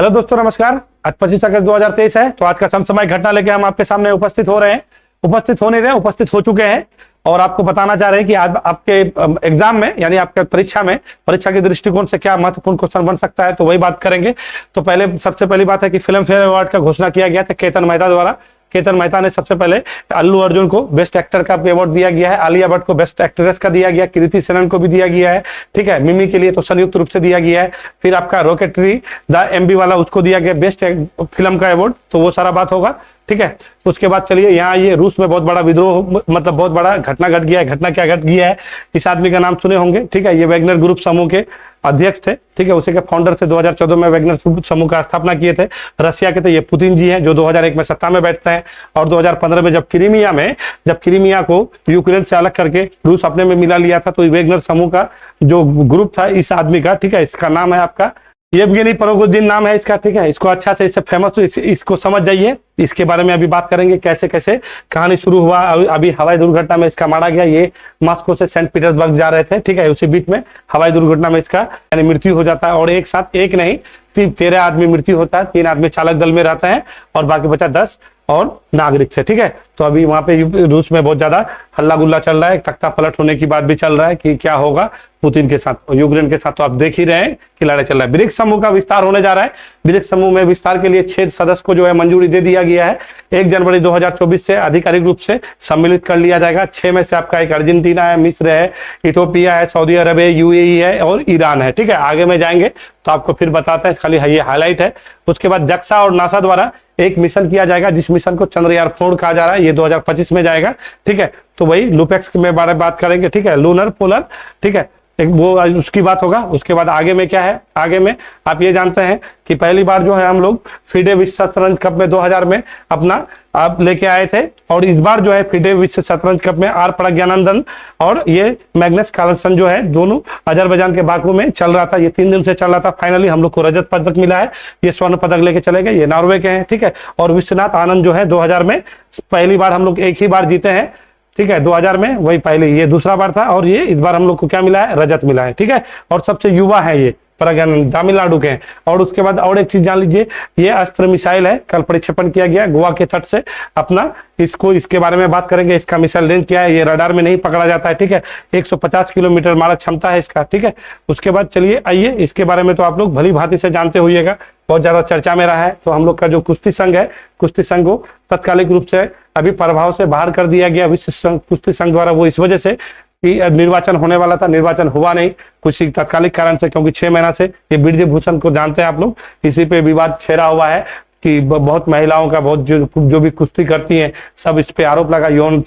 Hello दोस्तों, नमस्कार। आज 25 अगस्त 2023 है। तो आज का समसामयिक घटना लेके हम आपके सामने उपस्थित हो रहे हैं। उपस्थित हो नहीं रहे, उपस्थित हो चुके हैं और आपको बताना चाह रहे हैं कि आज आपके एग्जाम में यानी आपके परीक्षा के दृष्टिकोण से क्या महत्वपूर्ण क्वेश्चन बन सकता है, तो वही बात करेंगे। तो पहले सबसे पहली बात है कि फिल्म फेयर अवार्ड का घोषणा किया गया था केतन मेहता द्वारा। केतन मेहता ने सबसे पहले अल्लू अर्जुन को बेस्ट एक्टर का अवार्ड दिया गया है, आलिया भट्ट को बेस्ट एक्ट्रेस का दिया गया, कृति सेनन को भी दिया गया है। ठीक है, मिमी के लिए तो संयुक्त रूप से दिया गया है। फिर आपका रॉकेटरी द एमबी वाला उसको दिया गया बेस्ट फिल्म का अवार्ड। तो वो सारा बात होगा। ठीक है, उसके बाद चलिए यहाँ ये रूस में बहुत बड़ा विद्रोह, मतलब बहुत बड़ा घटना घट गया है। घटना क्या घट गया है, इस आदमी का नाम सुने होंगे। ठीक है, ये वैगनर ग्रुप समूह के अध्यक्ष थे। ठीक है, उसी के फाउंडर थे। 2014 में वैगनर समूह का स्थापना किए थे। रशिया के थे, ये पुतिन जी हैं जो 2001 में सत्ता में बैठते हैं। और 2015 में जब क्रीमिया को यूक्रेन से अलग करके रूस अपने में मिला लिया था, तो वैगनर समूह का जो ग्रुप था इस आदमी का, ठीक है, इसका नाम है आपका येवगेनी प्रिगोजिन नाम है इसका। ठीक है, इसको अच्छा से इससे फेमस इसको समझ जाइए। इसके बारे में अभी बात करेंगे, कैसे कैसे कहानी शुरू हुआ। अभी हवाई दुर्घटना में इसका मारा गया। ये मॉस्को से सेंट पीटर्सबर्ग जा रहे थे। ठीक है, उसी बीच में हवाई दुर्घटना में इसका यानी मृत्यु हो जाता है। और एक साथ एक नहीं 13 आदमी मृत्यु होता है। 3 आदमी चालक दल में रहते हैं और बाकी बचा 10 और नागरिक से। ठीक है, तो अभी वहां पे रूस में बहुत ज्यादा हल्ला गुल्ला चल रहा है। तख्ता पलट होने की बात भी चल रहा है कि क्या होगा पुतिन के साथ, यूक्रेन के साथ। तो आप देख ही रहे हैं कि लड़ाई चल रहा है। ब्रिक्स समूह का विस्तार होने जा रहा है। ब्रिक्स समूह में विस्तार के लिए 6 सदस्य को जो है मंजूरी दे दिया गया है। 1 जनवरी 2024 से आधिकारिक रूप से सम्मिलित कर लिया जाएगा। 6 में से आपका एक अर्जेंटीना है, मिस्र है, इथोपिया है, सऊदी अरब है, यूएई है और ईरान है। ठीक है, आगे में जाएंगे तो आपको फिर बताते हैं, खाली ये हाईलाइट है। उसके बाद जक्सा और नासा द्वारा एक मिशन किया जाएगा, जिस मिशन को चंद्रयान 4 कहा जा रहा है। ये 2025 में जाएगा। ठीक है, तो वही लुपेक्स में बारे में बात करेंगे। ठीक है, लूनर पोलर, ठीक है, वो उसकी बात होगा। उसके बाद आगे में क्या है, आगे में आप ये जानते हैं कि पहली बार जो है हम लोग फिडे विश्व शतरंज कप में 2000 में अपना आप लेके आए थे। और इस बार जो है फिडे विश्व शतरंज कप में आर प्रज्ञानंदन और ये मैग्नस कार्लसन जो है, दोनों अजरबैजान के बाकू में चल रहा था। ये 3 दिन से चल रहा था। फाइनली हम लोग को रजत पदक मिला है। ये स्वर्ण पदक लेके चले गए। ये नॉर्वे के हैं। ठीक है, और विश्वनाथ आनंद जो है 2000 में पहली बार हम लोग एक ही बार जीते हैं। ठीक है, 2000 में, वही पहले ये दूसरा बार था। और ये इस बार हम लोग को क्या मिला है, रजत मिला है। ठीक है, और सबसे युवा है ये प्रज्ञानंद, तमिलनाडु के हैं। और उसके बाद और एक चीज जान लीजिए, ये अस्त्र मिसाइल है, कल प्रक्षेपण किया गया गोवा के तट से अपना। इसके बारे में बात करेंगे। इसका मिसाइल रेंज क्या है, ये रडार में नहीं पकड़ा जाता है। ठीक है, 150 किलोमीटर मारक क्षमता है इसका। ठीक है, उसके बाद चलिए आइए, इसके बारे में तो आप लोग भली भांति से जानते होइएगा, बहुत ज्यादा चर्चा में रहा है। तो हम लोग का जो कुश्ती संघ है, कुश्ती संघ को तत्कालिक रूप से अभी प्रभाव से बाहर कर दिया गया विश्व कुश्ती संघ द्वारा। वो इस वजह से कि निर्वाचन होने वाला था, निर्वाचन हुआ नहीं कुछ तत्कालिक कारण से, क्योंकि 6 महीना से ये ब्रिज भूषण को जानते हैं आप लोग, इसी पे विवाद छेड़ा हुआ है कि बहुत महिलाओं का, बहुत जो भी कुश्ती करती हैं, सब इस पे आरोप लगा। यौन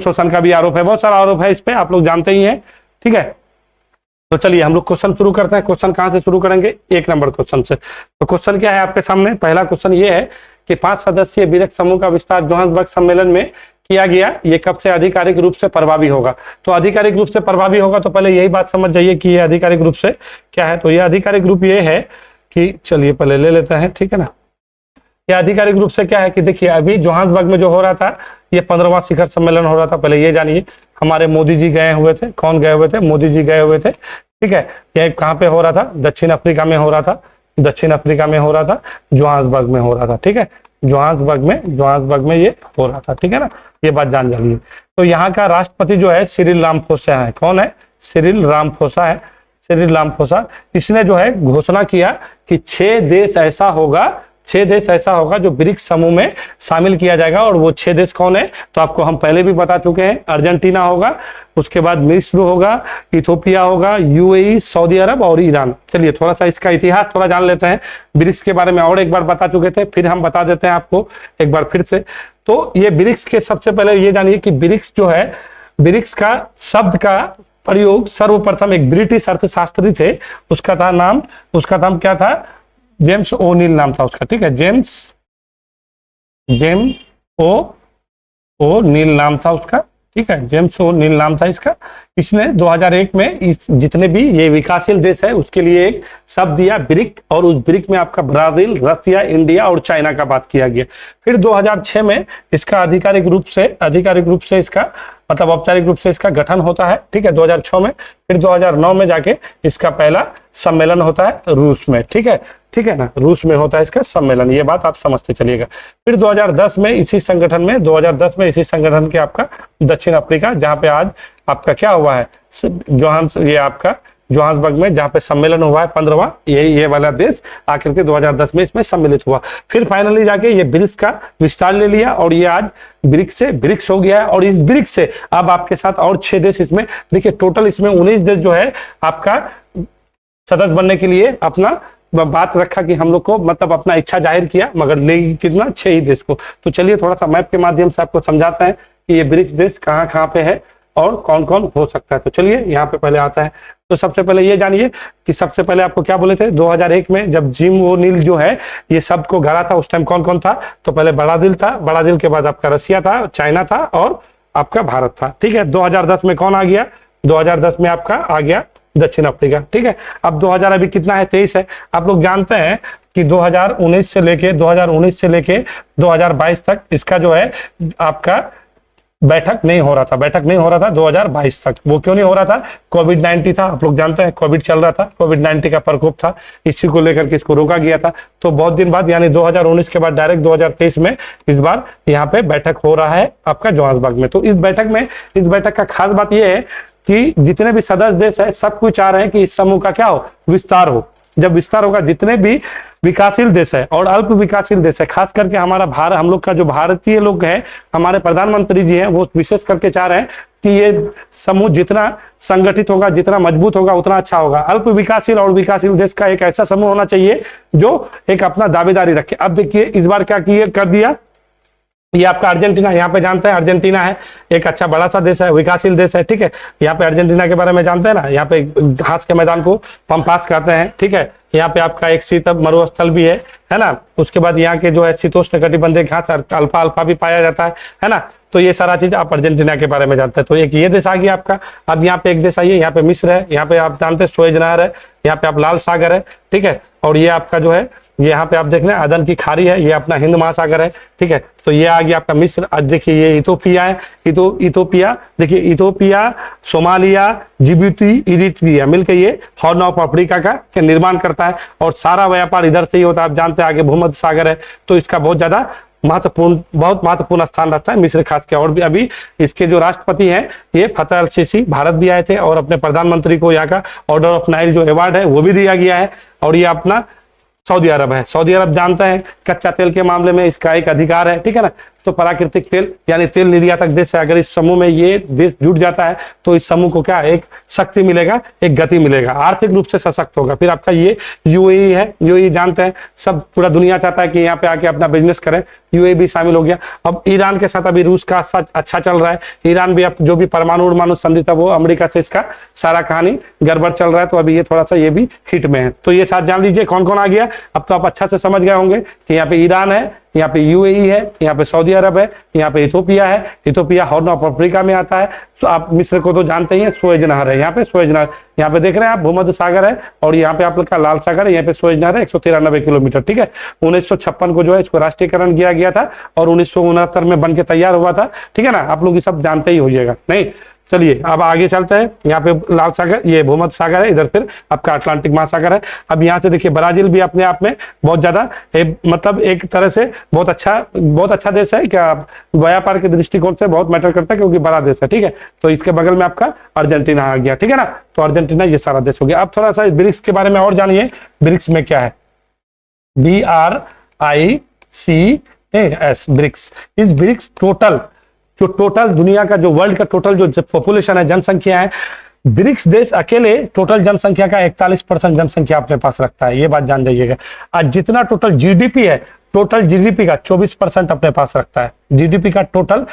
शोषण का भी आरोप है, बहुत सारा आरोप है इस पे, आप लोग जानते ही हैं। ठीक है, तो चलिए हम लोग क्वेश्चन शुरू करते हैं। क्वेश्चन कहां से शुरू करेंगे, 1 नंबर क्वेश्चन से। तो क्वेश्चन क्या है आपके सामने, पहला क्वेश्चन ये है कि 5 सदस्यीय ब्रिक्स समूह का विस्तार जोहान्सबर्ग सम्मेलन में किया गया, ये कब से आधिकारिक रूप से प्रभावी होगा। तो आधिकारिक रूप से प्रभावी होगा, तो पहले यही बात समझ जाइए कि ये आधिकारिक रूप से क्या है। तो ये आधिकारिक रूप ये है कि, चलिए पहले ले लेते हैं, ठीक है ना। ये आधिकारिक रूप से क्या है कि देखिए, अभी जोहान्सबर्ग में जो हो रहा था, ये 15वां शिखर सम्मेलन हो रहा था। पहले ये जानिए, हमारे मोदी जी गए हुए थे। कौन गए हुए थे, मोदी जी गए हुए थे। ठीक है, ये कहाँ पे हो रहा था, दक्षिण अफ्रीका में हो रहा था। दक्षिण अफ्रीका में हो रहा था, जोहान्सबर्ग में हो रहा था। ठीक है, जोहान्सबर्ग में ये हो रहा था। ठीक है ना, ये बात जान जाइए। तो यहाँ का राष्ट्रपति जो है सिरिल रामाफोसा है। कौन है, सिरिल रामाफोसा है। सिरिल रामाफोसा, इसने जो है घोषणा किया कि 6 देश ऐसा होगा जो ब्रिक्स समूह में शामिल किया जाएगा। और वो 6 देश कौन है, तो आपको हम पहले भी बता चुके हैं। अर्जेंटीना होगा, उसके बाद मिस्र होगा, इथोपिया होगा, यूएई, सऊदी अरब और ईरान। चलिए थोड़ा सा इसका इतिहास थोड़ा जान लेते हैं। ब्रिक्स के बारे में और एक बार बता चुके थे, फिर हम बता देते हैं आपको एक बार फिर से। तो ये ब्रिक्स के, सबसे पहले ये जानिए कि ब्रिक्स जो है, ब्रिक्स का शब्द का प्रयोग सर्वप्रथम एक ब्रिटिश अर्थशास्त्री थे, उसका नाम क्या था, जेम्स ओ नील नाम था उसका। ठीक है, जेम्स ओ नील नाम था उसका। ठीक है, जेम्स ओ नील नाम था इसका। इसने 2001 में इस जितने भी ये विकासशील देश है उसके लिए एक शब्द दिया, ब्रिक। और उस ब्रिक में आपका ब्राजील, रसिया, इंडिया और चाइना का बात किया गया। फिर 2006 में इसका आधिकारिक रूप से इसका मतलब औपचारिक रूप से इसका गठन होता है। ठीक है, 2006 में। फिर 2009 में जाके इसका पहला सम्मेलन होता है रूस में, ठीक है ना, रूस में होता है इसका सम्मेलन, ये बात आप समझते चलिएगा। फिर 2010 में इसी संगठन में, 2010 में इसी संगठन के आपका दक्षिण अफ्रीका, जहां पे आज आपका क्या हुआ है, ये आपका जोहान्सबर्ग में जहां पे सम्मेलन हुआ है 15वां, ये वाला देश आखिर के 2010 में इसमें सम्मिलित हुआ। फिर फाइनली जाके ये ब्रिक्स का विस्तार ले लिया और ये आज ब्रिक्स से ब्रिक्स हो गया है। और इस ब्रिक्स से अब आपके साथ और 6 देश इसमें, देखिए टोटल इसमें 19 देश जो है आपका सदस्य बनने के लिए अपना बात रखा कि हम लोग को मतलब अपना इच्छा जाहिर किया, मगर ले कितना 6 ही देश को। तो चलिए थोड़ा सा मैप के माध्यम से आपको समझाते हैं कि ये ब्रिक्स देश कहाँ कहाँ पे है और कौन कौन हो सकता है। तो चलिए यहाँ पे पहले आता है, तो सबसे पहले ये जानिए कि सबसे पहले आपको क्या बोले थे 2001 में जब जिम ओनील जो है ये सबको गढ़ा था, उस टाइम कौन कौन था, तो पहले बड़ा दिल था, बड़ा दिल के बाद आपका रसिया था, चाइना था और आपका भारत था, ठीक है। 2010 में कौन आ गया, 2010 में आपका आ गया दक्षिण अफ्रीका, ठीक है। अब 2000 अभी कितना है, 23 है। आप लोग जानते हैं कि 2019 से लेके 2022 तक इसका जो है आपका बैठक नहीं हो रहा था 2022 तक। वो क्यों नहीं हो रहा था, कोविड-19 था, आप लोग जानते हैं कोविड चल रहा था, कोविड-19 का प्रकोप था, इसी को लेकर के इसको रोका गया था। तो बहुत दिन बाद यानी 2019 के बाद डायरेक्ट 2023 में इस बार यहाँ पे बैठक हो रहा है आपका जोहान्सबर्ग में। तो इस बैठक का खास बात यह है कि जितने भी सदस्य देश है सब कुछ चाह रहे हैं कि इस समूह का क्या हो, विस्तार हो। जब विस्तार होगा, जितने भी विकासशील देश है और अल्प विकासशील देश है, खास करके हमारा भारत, हम लोग का जो भारतीय लोग हैं, हमारे प्रधानमंत्री जी हैं, वो विशेष करके चाह रहे हैं कि ये समूह जितना संगठित होगा, जितना मजबूत होगा, उतना अच्छा होगा। अल्प विकासशील और विकासशील देश का एक ऐसा समूह होना चाहिए जो एक अपना दावेदारी रखे। अब देखिए इस बार क्या कर दिया, ये आपका अर्जेंटीना, यहाँ पे जानते हैं अर्जेंटीना है एक अच्छा बड़ा सा देश है, विकासशील देश है, ठीक है। यहाँ पे अर्जेंटीना के बारे में जानते हैं ना, यहाँ पे घास के मैदान को पम्पास कहते हैं, ठीक है। यहाँ पे आपका एक शीत मरुस्थल भी है ना। उसके बाद यहाँ के जो है शीतोष्ण कटिबंधीय घास अल्फा भी पाया जाता है ना। तो ये सारा चीज आप अर्जेंटीना के बारे में जानते हैं। तो एक ये देश आ गया आपका। अब यहाँ पे एक देश आइए, यहाँ पे मिस्र है, यहाँ पे आप जानते हैं सुएज नहर है, यहाँ पे आप लाल सागर है, ठीक है। और ये आपका जो है ये यहाँ पे आप देख रहे हैं अदन की खाड़ी है, ये अपना हिंद महासागर है, ठीक है। तो ये आ गया आपका मिस्र। आज देखिए ये इथोपिया है, इथोपिया देखिए, इथोपिया, सोमालिया, जिबूती, इरिट्रिया मिलकर ये हॉर्न ऑफ अफ्रीका का निर्माण करता है और सारा व्यापार इधर से ही होता है। आप जानते हैं आगे भूमध्य सागर है, तो इसका बहुत ज्यादा बहुत महत्वपूर्ण स्थान रहता है मिस्र खास के। और भी अभी इसके जो राष्ट्रपति हैं ये फतेह अल सीसी भारत भी आए थे और अपने प्रधानमंत्री को यहाँ का ऑर्डर ऑफ नाइल जो अवार्ड है वो भी दिया गया है। और ये अपना सऊदी अरब है। सऊदी अरब जानते हैं कच्चा तेल के मामले में इसका एक अधिकार है, ठीक है ना। तो प्राकृतिक तेल यानी तेल निर्यातक देश है। अगर इस समूह में ये देश जुट जाता है तो इस समूह को क्या एक शक्ति मिलेगा, एक गति मिलेगा, आर्थिक रूप से सशक्त होगा। फिर आपका ये यूएई है, यूएई जानते हैं सब, पूरा दुनिया चाहता है कि यहाँ पे आके अपना बिजनेस करें, यूएई भी शामिल हो गया। अब ईरान के साथ अभी रूस का अच्छा चल रहा है, ईरान भी अब जो भी परमाणु संधि था वो अमेरिका से इसका सारा कहानी गड़बड़ चल रहा है, तो अभी ये थोड़ा सा ये भी हिट में है। तो ये साथ जान लीजिए कौन कौन आ गया। अब तो आप अच्छा से समझ गए होंगे कि यहाँ पे ईरान है, यहाँ पे यूएई है, यहाँ पे सऊदी अरब है, यहाँ पे इथोपिया है, इथोपिया हॉर्न ऑफ अफ्रीका में आता है। तो आप मिस्र को तो जानते ही हैं, सुएज नहर है, यहाँ पे सुएज नहर, यहाँ पे देख रहे हैं आप भूमध्य सागर है और यहाँ पे आप लोग का लाल सागर है, यहाँ पे सुएज नहर है 193 किलोमीटर, ठीक है। 1956 को जो है इसको राष्ट्रीयकरण किया गया था और 1969 में बन के तैयार हुआ था, ठीक है ना। आप लोग ये सब जानते ही होइएगा नहीं। चलिए अब आगे चलते हैं। यहाँ पे लाल सागर, ये भूमध्य सागर है, इधर फिर आपका अटलांटिक महासागर है। अब यहाँ से देखिए ब्राजील भी अपने आप में बहुत ज्यादा मतलब एक तरह से बहुत अच्छा देश है, क्या व्यापार के दृष्टिकोण से बहुत मैटर करता है क्योंकि बड़ा देश है, ठीक है। तो इसके बगल में आपका अर्जेंटीना आ गया, ठीक है ना। तो अर्जेंटीना ये सारा देश हो गया। अब थोड़ा सा ब्रिक्स के बारे में और जानिए, ब्रिक्स में क्या है, BRICS ब्रिक्स। इस ब्रिक्स टोटल दुनिया का जो वर्ल्ड का टोटल जो पॉपुलेशन है, जनसंख्या है, ब्रिक्स देश अकेले टोटल जनसंख्या का 41% जनसंख्या अपने पास रखता है, ये बात जान जाइएगा। आज जितना टोटल जीडीपी है, टोटल जीडीपी का 24% अपने पास रखता है। जीडीपी का टोटल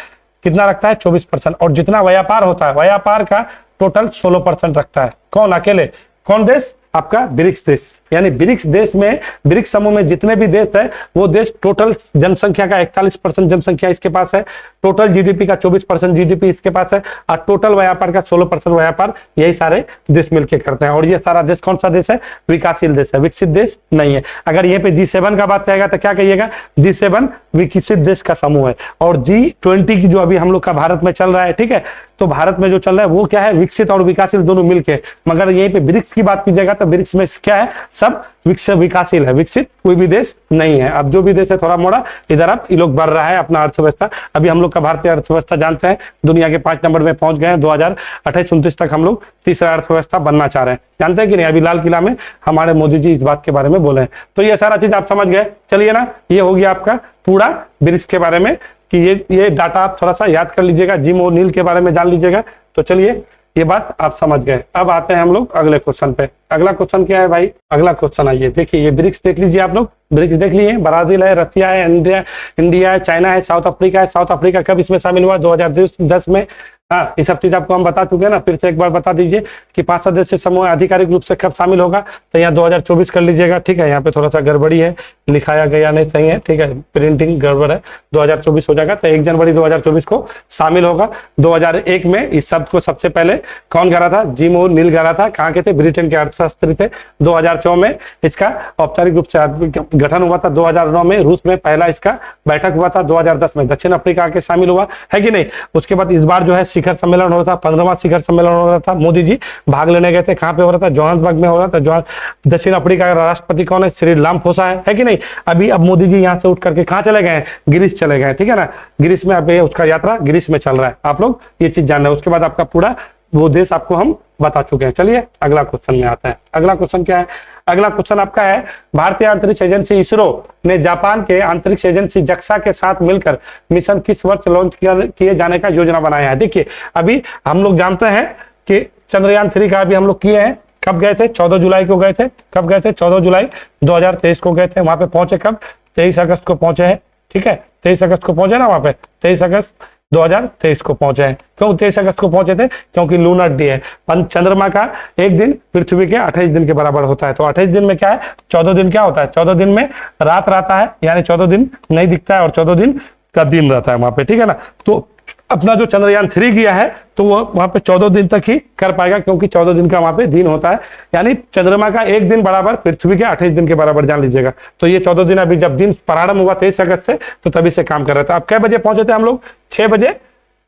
कितना रखता है, 24%। और जितना व्यापार होता है, व्यापार का टोटल 16% रखता है। कौन अकेले, कौन देश, आपका ब्रिक्स देश। यानी ब्रिक्स देश में, ब्रिक्स समूह में जितने भी देश है वो देश टोटल जनसंख्या का 41% जनसंख्या इसके पास है, टोटल जीडीपी का 24% जीडीपी इसके पास है और टोटल व्यापार का 16% व्यापार यही सारे देश मिलकर करते हैं। और ये सारा देश कौन सा देश है, विकासशील देश है, विकसित देश नहीं है। अगर ये पे G7 का बात कहेगा तो क्या कहिएगा, G7 विकसित देश का समूह है। और G20 की जो अभी हम लोग का भारत में चल रहा है, ठीक है, तो भारत में जो चल रहा है वो क्या है, विकसित और विकासशील दोनों मिलके। मगर यहीं पे ब्रिक्स की बात कीजिएगा तो तो ब्रिक्स में क्या है, सब विकासशील है, विकसित कोई भी देश नहीं है। अब जो भी देश है थोड़ा मोड़ा इधर अब ये लोग बढ़ रहा है अपना अर्थव्यवस्था। अभी हम लोग का भारतीय अर्थव्यवस्था जानते हैं दुनिया के 5 नंबर में पहुंच गए हैं। 2028-29 तक हम लोग तीसरा अर्थव्यवस्था बनना चाह रहे हैं, जानते हैं कि नहीं। अभी लाल किला में हमारे मोदी जी इस बात के बारे में बोले हैं। तो ये सारा चीज आप समझ गए। चलिए ना, ये हो गया आपका पूरा ब्रिक्स के बारे में कि ये डाटा आप थोड़ा सा याद कर लीजिएगा, जिम और नील के बारे में जान लीजिएगा। तो चलिए ये बात आप समझ गए। अब आते हैं हम लोग अगले क्वेश्चन पे। अगला क्वेश्चन क्या है भाई, अगला क्वेश्चन आइए देखिए, ये ब्रिक्स देख लीजिए आप लोग, ब्रिक्स देख लिए, ब्राजील है, रसिया है, इंडिया है, चाइना है, साउथ अफ्रीका है। साउथ अफ्रीका कब इसमें शामिल हुआ, 2010 में। हाँ, ये सब चीज आपको हम बता चुके हैं ना, फिर से एक बार बता दीजिए कि 5 सदस्य समूह आधिकारिक रूप से कब शामिल होगा। तो यहाँ 2024 कर लीजिएगा, ठीक है। यहाँ पे थोड़ा सा गड़बड़ी है, लिखाया गया नहीं सही है, ठीक है, प्रिंटिंग गड़बड़ है। 2024 हो जाएगा, तो 1 जनवरी 2024 को शामिल होगा। 2001 में इस शब्द को सबसे पहले कौन गा रहा था, जिम ओ नील गा रहा था, कहाँ के थे, ब्रिटेन के अर्थशास्त्री थे। 2004 में इसका औपचारिक रूप से गठन हुआ था। 2009 में रूस में पहला इसका बैठक हुआ था। 2010 में दक्षिण अफ्रीका के शामिल हुआ है कि नहीं। उसके बाद इस बार जो है शिखर सम्मेलन हो रहा था, 15वां शिखर सम्मेलन हो रहा था। मोदी जी भाग लेने गए थे, कहां पे हो रहा था, जोहान्सबर्ग में हो रहा था। दक्षिण अफ्रीका का राष्ट्रपति कौन है, सिरिल रामाफोसा है कि नहीं। अब मोदी जी यहां से उठ करके कहां चले गए, ग्रीस चले गए, ठीक है ना। ग्रीस में अब उसका यात्रा ग्रीस में चल रहा है, आप लोग ये चीज जान रहे हैं। उसके बाद आपका पूरा वो देश आपको हम बता चुके हैं। चलिए अगला क्वेश्चन में आता है। अगला क्वेश्चन क्या है, अगला क्वेश्चन आपका है, भारतीय अंतरिक्ष एजेंसी इसरो ने जापान के अंतरिक्ष एजेंसी जक्सा के साथ मिलकर मिशन किस वर्ष लॉन्च किए जाने का योजना बनाया है। देखिए अभी हम लोग जानते हैं कि चंद्रयान 3 का अभी हम लोग किए हैं। कब गए थे, 14 जुलाई को गए थे। कब गए थे, 14 जुलाई 2023 को गए थे। वहां पे पहुंचे कब, 23 अगस्त को पहुंचे हैं, ठीक है। 23 अगस्त को पहुंचे ना, वहां पे 23 अगस्त 2023 को पहुंचे हैं। क्यों 23 अगस्त को पहुंचे थे, क्योंकि लूनर डे है। चंद्रमा का एक दिन पृथ्वी के 28 दिन के बराबर होता है। तो 28 दिन में क्या है, 14 दिन क्या होता है, 14 दिन में रात रहता है, यानी 14 दिन नहीं दिखता है और 14 दिन का दिन रहता है वहां पे, ठीक है ना। तो अपना जो चंद्रयान 3 गया है तो वो वहां पे 14 दिन तक ही कर पाएगा, क्योंकि 14 दिन का वहां पे दिन होता है। यानी चंद्रमा का एक दिन बराबर पृथ्वी के 28 दिन के बराबर जान लीजिएगा। तो ये 14 दिन अभी जब दिन प्रारंभ हुआ 23 अगस्त से, तो तभी से काम कर रहा था। अब कै बजे पहुंचे थे हम लोग, 6 बजे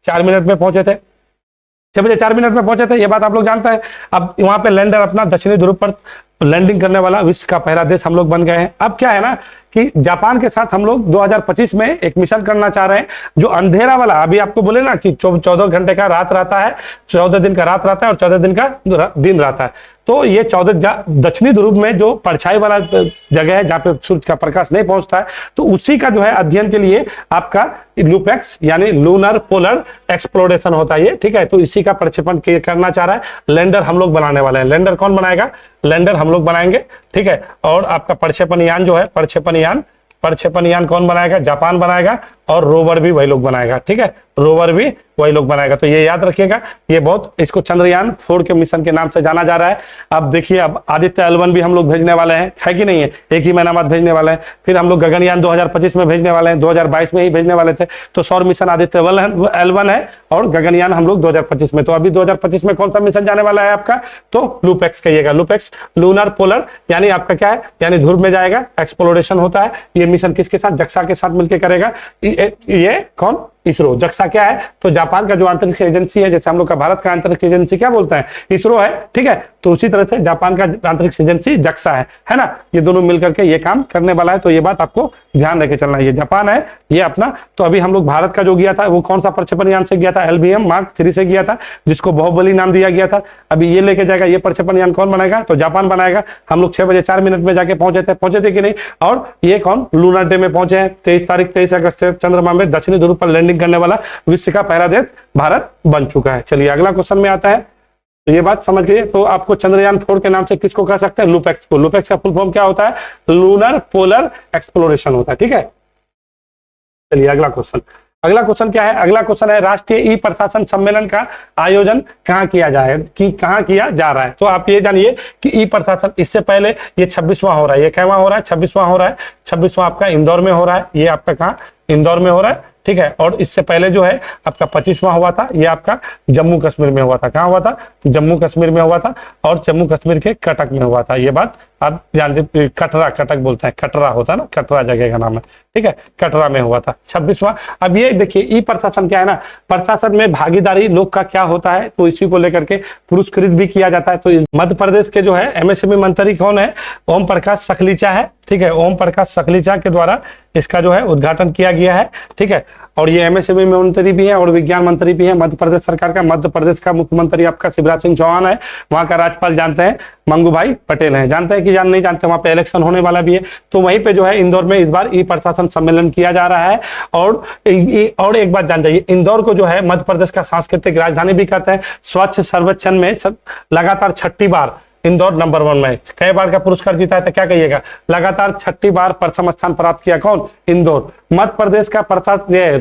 4 मिनट में पहुंचे थे। 6 बजे 4 मिनट में पहुंचे थे, ये बात आप लोग जानते हैं। अब वहां पे लैंडर अपना दक्षिणी ध्रुव पर लैंडिंग करने वाला विश्व का पहला देश हम लोग बन गए हैं। अब क्या है ना कि जापान के साथ हम लोग 2025 में एक मिशन करना चाह रहे हैं, जो अंधेरा वाला, अभी आपको बोले ना कि 14 घंटे का रात रहता है, 14 दिन का रात रहता है और 14 दिन का दिन रहता है। तो ये 14 दक्षिणी ध्रुव में जो परछाई वाला जगह है जहां पे सूर्य का प्रकाश नहीं पहुंचता है, तो उसी का जो है अध्ययन के लिए आपका लूपेक्स यानी लूनर पोलर एक्सप्लोरेशन होता है ये, ठीक है। तो इसी का प्रक्षेपण करना चाह रहा है। लैंडर हम लोग बनाने वाले हैं। लैंडर कौन बनाएगा, लैंडर हम लोग बनाएंगे, ठीक है। और आपका प्रक्षेपण यान जो है, प्रक्षेपण यान कौन बनाएगा, जापान बनाएगा। और रोवर भी वही लोग बनाएगा, ठीक है, रोवर भी वही लोग बनाएगा। तो ये याद रखिएगा, ये बहुत, इसको चंद्रयान 4 के मिशन के नाम से जाना जा रहा है। अब देखिए, अब आदित्य L1 भी हम लोग भेजने वाले हैं, है कि नहीं है, एक ही महीना बाद भेजने वाले हैं। फिर हम लोग गगनयान 2025 में भेजने वाले हैं, 2022 में ही भेजने वाले थे। तो सौर मिशन आदित्य L1 है और गगनयान हम लोग 2025 में। तो अभी 2025 में कौन सा मिशन जाने वाला है आपका, तो लूपेक्स कहिएगा, लूपेक्स लूनर पोलर, यानी आपका क्या है, यानी ध्रुव में जाएगा, एक्सप्लोरेशन होता है। ये मिशन किसके साथ, जक्सा के साथ मिलकर करेगा। ये कौन, इसरो। जक्सा क्या है, तो जापान का जो अंतरिक्ष एजेंसी है, जैसे हम लोग का भारत का अंतरिक्ष एजेंसी क्या बोलते हैं, इसरो है, ठीक है। तो उसी तरह से जापान का अंतरिक्ष एजेंसी जक्सा है ना। ये दोनों मिलकर के ये काम करने वाला है। तो ये बात आपको ध्यान रखे चलना है। ये जापान है, ये अपना। तो अभी हम लोग भारत का जो गया था वो कौन सा प्रक्षेपण यान से गया था, LBM Mark 3 से गया था, जिसको बाहुबली नाम दिया गया था। अभी ये लेके जाएगा, ये प्रक्षेपण यान कौन बनाएगा, तो जापान बनाएगा। हम लोग 6 बजे 4 मिनट में जाके पहुंचे थे कि नहीं। और ये कौन, लूनर डे में पहुंचे हैं, 23 अगस्त से चंद्रमा में दक्षिणी ध्रुव पर लैंडिंग करने वाला विश्व का पहला देश भारत बन चुका है। चलिए अगला क्वेश्चन में आता है। तो ये बात समझ गए। तो आपको चंद्रयान 4 के नाम से किसको कह सकते हैं, लूपेक्स को। लूपेक्स का फुल फॉर्म क्या होता है, लूनर पोलर एक्सप्लोरेशन होता है, ठीक है। चलिए अगला क्वेश्चन क्या है, अगला क्वेश्चन है, राष्ट्रीय ई प्रशासन सम्मेलन का आयोजन कहाँ किया जाए, कि कहाँ किया जा रहा है। तो आप ये जानिए कि ई प्रशासन, इससे पहले ये 26वां हो रहा है, ये कैवां हो रहा है, 26वां हो रहा है। 26वां आपका इंदौर में हो रहा है, ये आपका कहाँ, इंदौर में हो रहा है, ठीक है। और इससे पहले जो है आपका 25वां हुआ था, ये आपका जम्मू कश्मीर में हुआ था। कहाँ हुआ था, जम्मू कश्मीर में हुआ था, और जम्मू कश्मीर के कटक में हुआ था। ये बात आप जानते, कटरा, कटक बोलते हैं, कटरा होता है ना, कटरा जगह का नाम है, ठीक है, कटरा में हुआ था 26वां। अब ये देखिए ई प्रशासन क्या है ना, प्रशासन में भागीदारी लोग का क्या होता है, तो इसी को लेकर के पुरस्कृत भी किया जाता है। तो मध्य प्रदेश के जो है एमएसएमई मंत्री कौन है, ओम प्रकाश सकलीचा है, ठीक है, ओम प्रकाश सकलीचा के द्वारा इसका जो है उद्घाटन किया गया है, ठीक है। और ये एमएसएमई मंत्री भी है और विज्ञान मंत्री भी है मध्य प्रदेश सरकार का। मध्य प्रदेश का मुख्यमंत्री आपका शिवराज सिंह चौहान है, वहां का राज्यपाल जानते हैं मंगू भाई पटेल हैं, जानते हैं कि जान नहीं जानते, वहां पे इलेक्शन होने वाला भी है। तो वहीं पे जो है इंदौर में इस बार ई प्रशासन सम्मेलन किया जा रहा है। और एक बात जान जाइए, इंदौर को जो है मध्य प्रदेश का सांस्कृतिक राजधानी भी कहते हैं। स्वच्छ सर्वेक्षण में लगातार 6ठी बार इंदौर नंबर 1 में, कई बार का पुरस्कार जीता है, तो क्या कहिएगा, लगातार 6ठी बार प्रथम स्थान प्राप्त किया कौन, इंदौर। मध्य प्रदेश का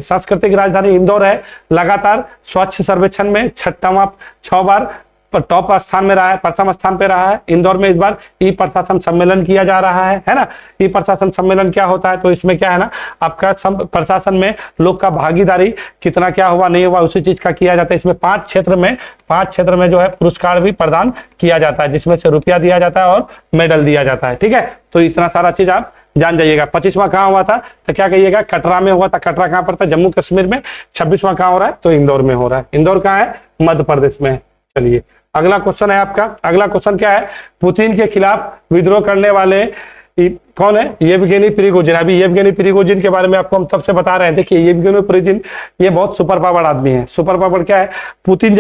सांस्कृतिक राजधानी इंदौर है, लगातार स्वच्छ सर्वेक्षण में 6 बार टॉप स्थान में रहा है, प्रथम स्थान पे रहा है। इंदौर में इस बार ई प्रशासन सम्मेलन किया जा रहा है ना। ई प्रशासन सम्मेलन क्या होता है, तो इसमें क्या है ना, आपका प्रशासन में लोग का भागीदारी कितना क्या हुआ नहीं हुआ उसी चीज का किया जाता है। इसमें 5 क्षेत्र में जो है पुरस्कार भी प्रदान किया जाता है, जिसमें से रुपया दिया जाता है और मेडल दिया जाता है, ठीक है। तो इतना सारा चीज आप जान जाइएगा। 25वां कहाँ हुआ था, तो क्या कहिएगा, कटरा में हुआ था। कटरा कहाँ पर था, जम्मू कश्मीर में। 26वां कहाँ हो रहा है, तो इंदौर में हो रहा है। इंदौर कहाँ है, मध्य प्रदेश में है। चलिए अगला क्वेश्चन है आपका, अगला क्वेश्चन क्या है, पुतिन के खिलाफ विद्रोह करने वाले कौन है, येवगेनी प्रिगोजिन। अभी येवगेनी प्रिगोजिन के बारे में आपको हम सबसे बता रहे हैं। देखिए येवगेनी प्रिगोजिन ये बहुत सुपर पावर आदमी है। सुपर पावर क्या है, पुतिन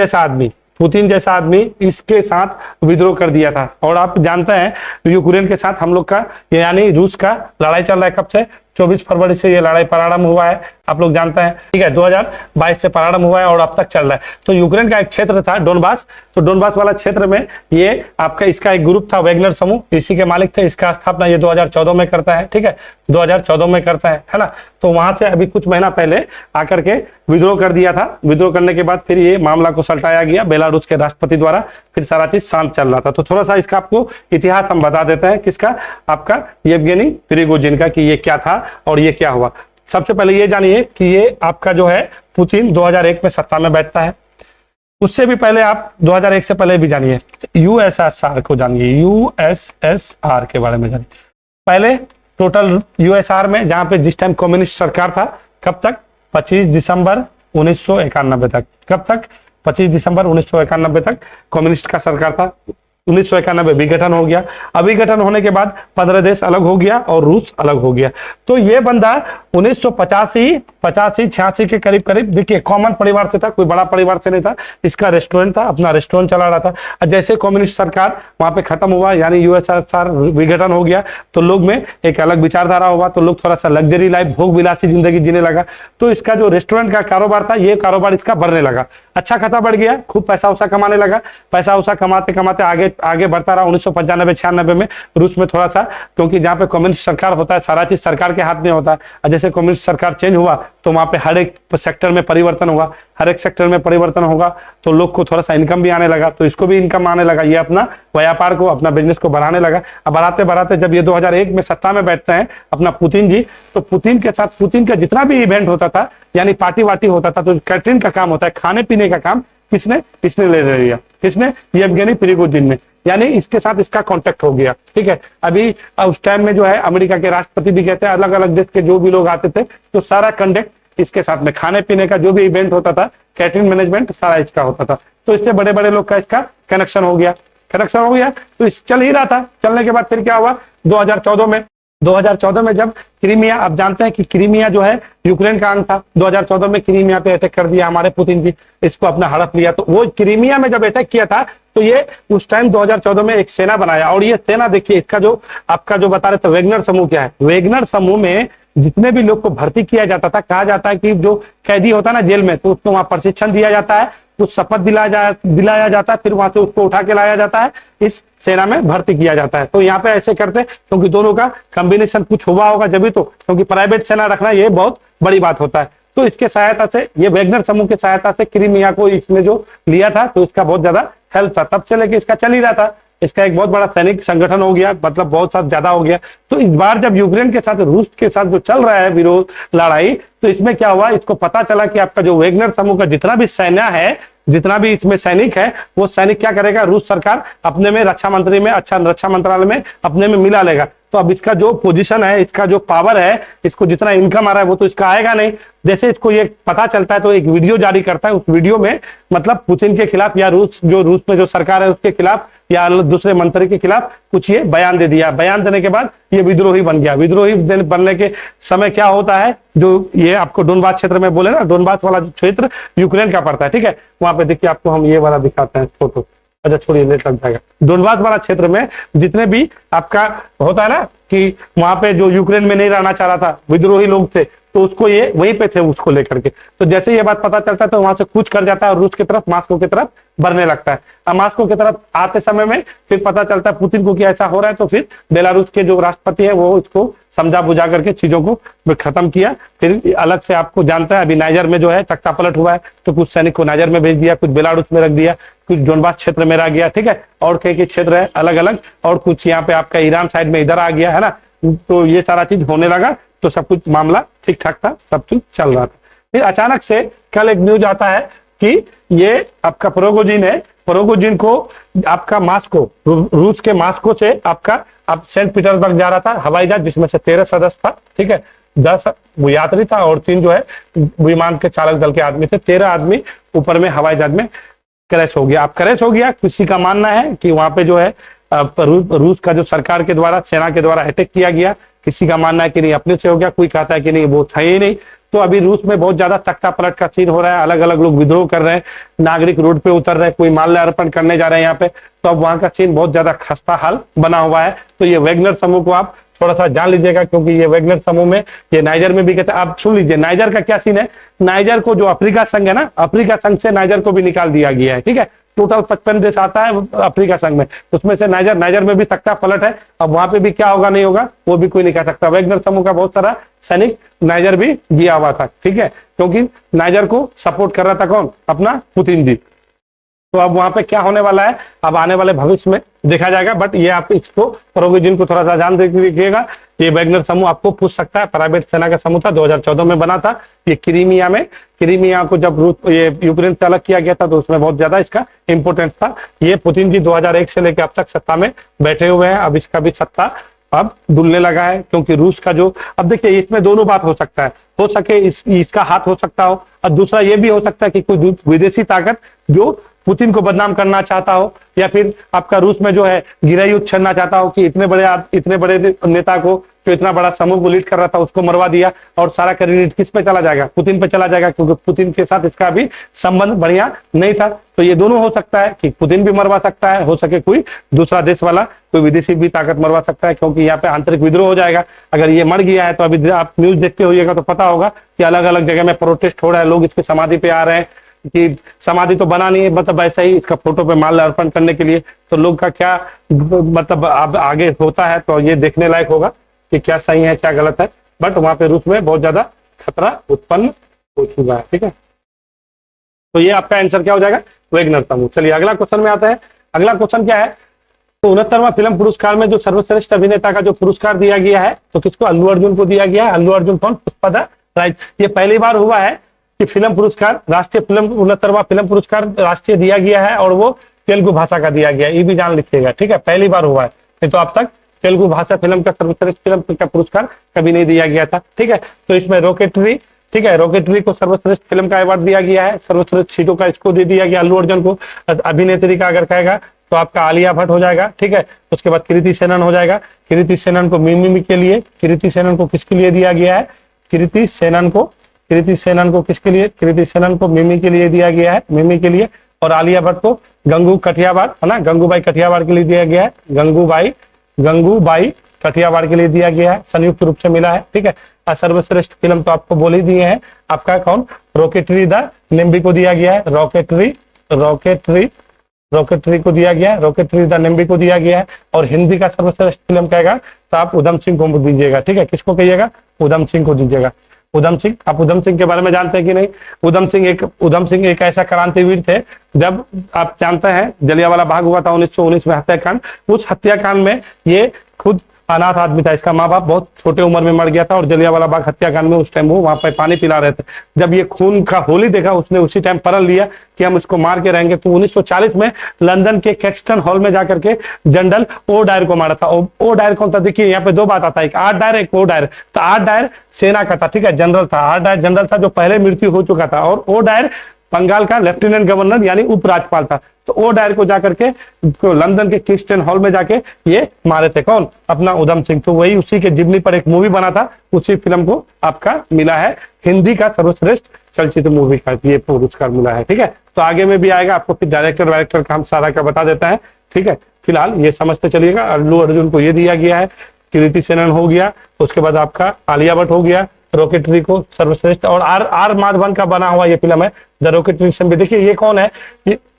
जैसा आदमी इसके साथ विद्रोह कर दिया था। और आप जानते हैं यूक्रेन के साथ हम लोग का यानी रूस का लड़ाई चल रहा है, कब से, 24 फरवरी से ये लड़ाई प्रारंभ हुआ है, आप लोग जानते हैं, ठीक है। 2022 से प्रारंभ हुआ है और अब तक चल रहा है। तो यूक्रेन का एक क्षेत्र था डोनबास, तो डोनबास वाला क्षेत्र में ये आपका इसका एक ग्रुप था वैगनर समूह, इसी के मालिक थे। इसका स्थापना ये 2014 में करता है, ठीक है, 2014 में करता है ना। तो वहां से अभी कुछ महीना पहले आकर के विद्रोह कर दिया था। विद्रोह करने के बाद फिर ये मामला को सल्टाया गया बेलारूस के राष्ट्रपति द्वारा, फिर सारा चीज शांत चल रहा था। तो थोड़ा सा इसका आपको इतिहास हम बता देते हैं, किसका, आपका येवगेनी प्रिगोजिन का, कि ये क्या था और ये क्या हुआ। सबसे पहले ये जानिए कि ये आपका जो है पुतिन 2001 में सत्ता में बैठता है। उससे भी पहले आप 2001 से पहले भी जानिए यूएसएसआर को जानिए, यूएसएसआर के बारे में जानिए। पहले टोटल यूएसआर में, जहां पे जिस टाइम कम्युनिस्ट सरकार था, कब तक, 25 दिसंबर 1991 तक। कब तक, 25 दिसंबर 1991 तक कम्युनिस्ट का सरकार था। 1991 विघटन हो गया। अभिघटन होने के बाद 15 देश अलग हो गया और रूस अलग हो गया। तो ये बंदा 1985-86 के करीब देखिए कॉमन परिवार से था, कोई बड़ा परिवार से नहीं था। इसका रेस्टोरेंट था, अपना रेस्टोरेंट चला रहा था। और जैसे कम्युनिस्ट सरकार वहां पे खत्म हुआ, यानी यूएसएसआर विघटन हो गया, तो लोग में एक अलग विचारधारा हुआ, तो लोग थोड़ा सा लग्जरी लाइफ, भोग विलासी जिंदगी जीने लगा। तो इसका जो रेस्टोरेंट का कारोबार था, ये कारोबार इसका बढ़ने लगा, अच्छा खासा बढ़ गया, खूब पैसा उसा कमाने लगा। पैसा उसा कमाते कमाते आगे बढ़ता रहा। 1995-96 में रूस में थोड़ा सा, क्योंकि जहां पे कम्युनिस्ट सरकार होता है, सारा चीज सरकार के हाथ में होता है। और जैसे कम्युनिस्ट सरकार चेंज हुआ, तो वहां पे हर एक सेक्टर में परिवर्तन हुआ, हर एक सेक्टर में परिवर्तन होगा, तो लोग को थोड़ा सा इनकम भी आने लगा, तो इसको भी इनकम आने लगा। ये अपना व्यापार को, अपना बिजनेस को बढ़ाने लगा। अब बढ़ाते बढ़ाते जब ये 2001 में सत्ता में बैठते हैं अपना पुतिन जी, तो पुतिन के साथ पुतिन का जितना भी इवेंट होता था, यानी पार्टी वार्टी होता था, तो कैटरिंग का काम होता है, खाने पीने का काम इसने ले लिया। किसने, येवगेनी प्रिगोजिन ने, यानी इसके साथ इसका कांटेक्ट हो गया, ठीक है। अभी उस टाइम में जो है अमेरिका के राष्ट्रपति भी कहते हैं, अलग अलग देश के जो भी लोग आते थे, तो सारा कंडक्ट इसके साथ में, खाने पीने का जो भी इवेंट होता था, कैटरिंग मैनेजमेंट सारा इसका होता था। तो इससे बड़े बड़े लोग का इसका कनेक्शन हो गया, तो इस चल ही रहा था। चलने के बाद फिर क्या हुआ, 2014 में जब क्रीमिया, आप जानते हैं कि क्रीमिया जो है यूक्रेन का अंग था, 2014 में क्रीमिया पे अटैक कर दिया हमारे पुतिन जी, इसको अपना हड़प लिया। तो वो क्रीमिया में जब अटैक किया था, तो ये उस टाइम 2014 में एक सेना बनाया। और ये सेना देखिए, इसका जो आपका जो बता रहे थे वेगनर समूह क्या है, वेगनर समूह में जितने भी लोग को भर्ती किया जाता था, कहा जाता है कि जो कैदी होता है ना जेल में, तो उसको वहां प्रशिक्षण दिया जाता है, कुछ शपथ दिलाया जाता है, फिर वहां से उसको उठा के लाया जाता है, इस सेना में भर्ती किया जाता है। तो यहाँ पे ऐसे करते हैं क्योंकि दोनों का कॉम्बिनेशन कुछ हुआ होगा जब भी, तो क्योंकि प्राइवेट सेना रखना ये बहुत बड़ी बात होता है। तो इसके सहायता से, ये वेगनर समूह की सहायता से क्रीमिया को इसने जो लिया था, तो इसका बहुत ज्यादा हेल्प था। तब से लेके इसका चल ही रहा था, इसका एक बहुत बड़ा सैनिक संगठन हो गया, मतलब बहुत साथ ज्यादा हो गया। तो इस बार जब यूक्रेन के साथ रूस के साथ जो चल रहा है विरोध लड़ाई, तो इसमें क्या हुआ, इसको पता चला कि आपका जो वेगनर समूह का जितना भी सेना है, जितना भी इसमें सैनिक है वो सैनिक क्या करेगा, रूस सरकार अपने में रक्षा मंत्री में, अच्छा रक्षा मंत्रालय में अपने में मिला लेगा। तो अब इसका जो पोजीशन है, इसका जो पावर है, इसको जितना इनकम आ रहा है वो तो इसका आएगा नहीं। जैसे इसको ये पता चलता है तो एक वीडियो जारी करता है, उस वीडियो में मतलब पुतिन के खिलाफ या रूस में जो सरकार है उसके खिलाफ या दूसरे मंत्री के खिलाफ कुछ ये बयान दे दिया। बयान देने के बाद ये विद्रोही बन गया। विद्रोही बनने के समय क्या होता है, जो ये आपको डोनबास क्षेत्र में बोले ना, डोनबास वाला क्षेत्र यूक्रेन का पड़ता है, ठीक है। वहां पे देखिए आपको हम ये वाला दिखाते हैं फोटो, अच्छा छोड़िए लेट लग जाएगा। डोनबास वाला क्षेत्र में जितने भी आपका होता है ना कि वहां पे जो यूक्रेन में नहीं रहना चाह रहा था, विद्रोही लोग थे, तो उसको ये वहीं पे थे उसको लेकर के। तो जैसे ये बात पता चलता है तो वहां से कूच कर जाता है और रूस की तरफ, मॉस्को की तरफ बढ़ने लगता है। अब मॉस्को की तरफ आते समय में फिर पता चलता है पुतिन को कि ऐसा हो रहा है, तो फिर बेलारूस के जो राष्ट्रपति है वो इसको समझा बुझा करके चीजों को खत्म किया। फिर अलग से आपको जानता है अभी नाइजर में जो है तख्ता पलट हुआ है, तो कुछ सैनिक को नाइजर में भेज दिया, कुछ बेलारूस में रख दिया, कुछ डोनबास क्षेत्र में रह गया, ठीक है, और कई क्षेत्र है अलग अलग, और कुछ यहाँ पे आपका ईरान साइड में इधर आ गया है ना। तो ये सारा चीज होने लगा, तो सब कुछ मामला ठीक ठाक था, सब कुछ चल रहा था। फिर अचानक से कल एक न्यूज आता है कि ये आपका प्रोगोजिन को आपका मास्को, रूस के मास्को से आपका अब सेंट पीटर्सबर्ग जा रहा था हवाई जहाज, जिसमें से 13 सदस्य था, ठीक है, 10 वो यात्री था और 3 जो है विमान के चालक दल के आदमी थे। 13 आदमी ऊपर में हवाई जहाज में क्रैश हो गया। अब क्रैश हो गया, किसी का मानना है कि वहां पे जो है रूस का जो सरकार के द्वारा, सेना के द्वारा अटैक किया गया, किसी का मानना है कि नहीं अपने से हो गया, कोई कहता है कि नहीं वो था ही नहीं। तो अभी रूस में बहुत ज्यादा तख्ता पलट का सीन हो रहा है, अलग अलग लोग विद्रोह कर रहे हैं, नागरिक रोड पे उतर रहे हैं, कोई माल्यार्पण करने जा रहे हैं यहाँ पे। तो अब वहां का सीन बहुत ज्यादा खस्ता हाल बना हुआ है। तो ये वैगनर समूह को आप थोड़ा सा जान लीजिएगा, क्योंकि ये वैगनर समूह में ये नाइजर में भी कहते हैं। आप सुन लीजिए नाइजर का क्या सीन है। नाइजर को जो अफ्रीका संघ है ना, अफ्रीका संघ से नाइजर को भी निकाल दिया गया है, ठीक है। टोटल 55 देश आता है अफ्रीका संघ में, उसमें से नाइजर में भी तख्ता पलट है। अब वहां पे भी क्या होगा नहीं होगा वो भी कोई नहीं कह सकता। वैगनर समूह का बहुत सारा सैनिक नाइजर भी दिया हुआ था, ठीक है, क्योंकि नाइजर को सपोर्ट कर रहा था कौन, अपना पुतिन जी। तो अब वहां पे क्या होने वाला है अब आने वाले भविष्य में देखा जाएगा। बट ये आप इसको प्रोगोजिन को थोड़ा सा जान देखिएगा। ये वैगनर समूह आपको पूछ सकता है, प्राइवेट सेना का समूह था, 2014 में बना था। ये क्रीमिया को जब ये यूक्रेन से अलग किया गया था तो उसमें बहुत ज्यादा इसका इंपोर्टेंस था। ये पुतिन जी 2001 से लेकर अब तक सत्ता में बैठे हुए हैं। अब इसका भी सत्ता अब डुलने लगा है, क्योंकि रूस का जो, अब देखिए इसमें दोनों बात हो सकता है, हो सके इसका हाथ हो सकता हो, और दूसरा ये भी हो सकता है कि कोई विदेशी ताकत जो पुतिन को बदनाम करना चाहता हो, या फिर आपका रूस में जो है गिराई युद्ध छड़ना चाहता हो कि इतने बड़े नेता को, जो इतना बड़ा समूह को लीड कर रहा था, उसको मरवा दिया, और सारा क्रेडिट किस पे चला जाएगा, पुतिन पे चला जाएगा, क्योंकि पुतिन के साथ इसका भी संबंध बढ़िया नहीं था। तो ये दोनों हो सकता है कि पुतिन भी मरवा सकता है, हो सके कोई दूसरा देश वाला, कोई विदेशी भी ताकत मरवा सकता है, क्योंकि यहाँ पे आंतरिक विद्रोह हो जाएगा। अगर ये मर गया है तो अभी आप न्यूज देखते होइएगा तो पता होगा कि अलग अलग जगह में प्रोटेस्ट हो रहा है, लोग इसके समाधि पे आ रहे हैं कि समाधि तो बना नहीं है, मतलब ऐसा ही इसका फोटो पे माल्य अर्पण करने के लिए। तो लोग का क्या मतलब अब आगे होता है तो ये देखने लायक होगा कि क्या सही है क्या गलत है। बट वहां पे रूस में बहुत ज्यादा खतरा उत्पन्न हो चुका है, ठीक है। तो ये आपका आंसर क्या हो जाएगा, वैगनर समूह। चलिए अगला क्वेश्चन में आते हैं। अगला क्वेश्चन क्या है, तो 69वां फिल्म पुरस्कार में जो सर्वश्रेष्ठ अभिनेता का जो पुरस्कार दिया गया है, तो किसको, अल्लू अर्जुन को दिया गया है। अल्लू अर्जुन कौन, पुष्पा द राइज। ये पहली बार हुआ है कि फिल्म पुरस्कार, राष्ट्रीय फिल्म 69वां फिल्म पुरस्कार राष्ट्रीय दिया गया है, और वो तेलुगु भाषा का दिया गया है। ये भी जान लिखिएगा, ठीक है, पहली बार हुआ है। नहीं तो अब तक तेलुगु भाषा फिल्म का सर्वश्रेष्ठ फिल्म का पुरस्कार कभी नहीं दिया गया था, ठीक है। तो इसमें रॉकेटरी, ठीक है, रॉकेटरी को सर्वश्रेष्ठ फिल्म का अवार्ड दिया गया है। सर्वश्रेष्ठ हीरो का इसको दे दिया गया अल्लू अर्जुन को। अभिनेत्री का अगर कहेगा तो आपका आलिया भट्ट हो जाएगा, ठीक है। उसके बाद कृति सेनन हो जाएगा। कृति सेनन को मिमी के लिए, कृति सेनन को किसके लिए दिया गया है, कृति सेनन को किसके लिए, कृति सेनन को मिमी के लिए दिया गया है, मिमी के लिए। और आलिया भट्ट को गंगू कठियावाड़ है ना, गंगूबाई कठियावाड़ के लिए दिया गया है, गंगूबाई कठियावाड़ के लिए दिया गया है, संयुक्त रूप से मिला है, ठीक है। सर्वश्रेष्ठ फिल्म तो आपको बोल ही दिए हैं, आपका कौन, रॉकेटरी द निम्बी को दिया गया है, रॉकेटरी को दिया गया है, रॉकेटरी द निम्बी को दिया गया है। और हिंदी का सर्वश्रेष्ठ फिल्म कहेगा तो आप उधम सिंह को दीजिएगा, ठीक है। किसको कहिएगा, उधम सिंह को दीजिएगा। उधम सिंह, आप उधम सिंह के बारे में जानते हैं कि नहीं। उधम सिंह एक ऐसा क्रांतिवीर थे, जब आप जानते हैं जलियांवाला बाग हुआ था 1919 में हत्याकांड, उस हत्याकांड में ये खुद अनाथ आदमी था, इसका माँ बाप बहुत छोटे उम्र में मर गया था और जलियांवाला बाग हत्याकांड में उस टाइम वो वहां पे पानी पिला रहे थे। जब ये खून का होली देखा उसने उसी टाइम प्रण लिया कि हम इसको मार के रहेंगे। तो 1940 में लंदन के कैक्सटन हॉल में जाकर के जनरल ओ डायर को मारा था। ओ डायर कौन था? देखिए यहाँ पे दो बात आता है, एक आर्ट डायर एक ओ डायर। तो आर्ट डायर सेना का था, ठीक है, जनरल था। आर्ट डायर जनरल था जो पहले मृत्यु हो चुका था, और ओ डायर बंगाल का लेफ्टिनेंट गवर्नर यानी उपराज्यपाल था। तो ओ डायर को जाकर के लंदन के किंगस्टन हॉल में जाके ये मारे थे। कौन? अपना उधम सिंह। तो वही उसी के जिम्नी पर एक मूवी बना था, उसी फिल्म को आपका मिला है हिंदी का सर्वश्रेष्ठ चलचित्र मूवी का ये पुरस्कार मिला है। ठीक है, तो आगे में भी आएगा, आपको फिर डायरेक्टर वायरेक्टर का हम सारा का बता देता है। ठीक है, फिलहाल ये समझते चलिएगा। अल्लू अर्जुन को ये दिया गया है, कृति सेनन हो गया, उसके बाद आपका आलिया भट्ट हो गया, रॉकेटरी को सर्वश्रेष्ठ, और आर माधवन का बना हुआ ये फिल्म है द रॉकेटरी असेंबली। देखिए ये कौन है,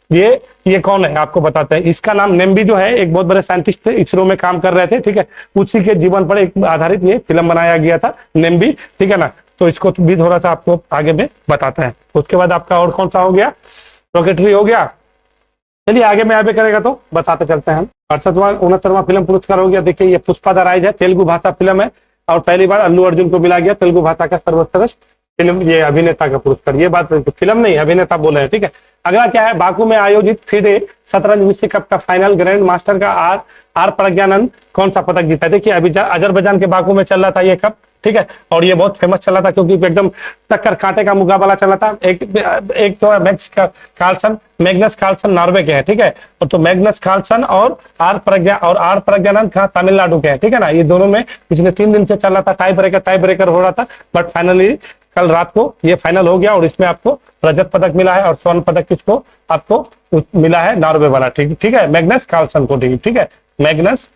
ये कौन है आपको बताते हैं। इसका नाम नेम्बी जो है, एक बहुत बड़े साइंटिस्ट थे, इसरो में काम कर रहे थे। ठीक है, उसी के जीवन पर एक आधारित ये फिल्म बनाया गया था, नेम्बी। ठीक है ना, तो इसको भी थोड़ा सा आपको आगे में बताते हैं। उसके बाद आपका और कौन सा हो गया, रॉकेटरी हो गया। चलिए आगे में आगे करेगा तो बताते चलते हैं हम। 68वां फिल्म पुरस्कार हो गया। देखिए ये पुष्पा द राइज है, तेलुगु भाषा फिल्म है, और पहली बार अल्लू अर्जुन को मिला गया तेलुगु भाषा का सर्वश्रेष्ठ फिल्म, ये अभिनेता का पुरस्कार। ये बात फिल्म नहीं, अभिनेता बोले हैं। ठीक है, अगला क्या है, बाकू में आयोजित FIDE शतरंज विश्व कप का फाइनल ग्रैंड मास्टर का आर प्रज्ञानंद कौन सा पदक जीता? देखिए अभी अजरबैजान के बाकू में चल रहा था ये कप। ठीक है, और ये बहुत फेमस चला था क्योंकि एकदम टक्कर कांटे का मुकाबला चला था। एक तो मैग्नस कार्लसन नॉर्वे के हैं। ठीक है, तो मैग्नस कार्लसन और आर प्रज्ञानंद कहाँ, तमिलनाडु के हैं। ठीक है ना, ये दोनों में पिछले 3 दिन से चल रहा था, टाई ब्रेकर हो रहा था, बट फाइनली कल रात को ये फाइनल हो गया, और इसमें आपको रजत पदक मिला है, और स्वर्ण पदक किसको आपको मिला है, नॉर्वे वाला। ठीक है, मैग्नस कार्लसन को। ठीक है, मैग्नस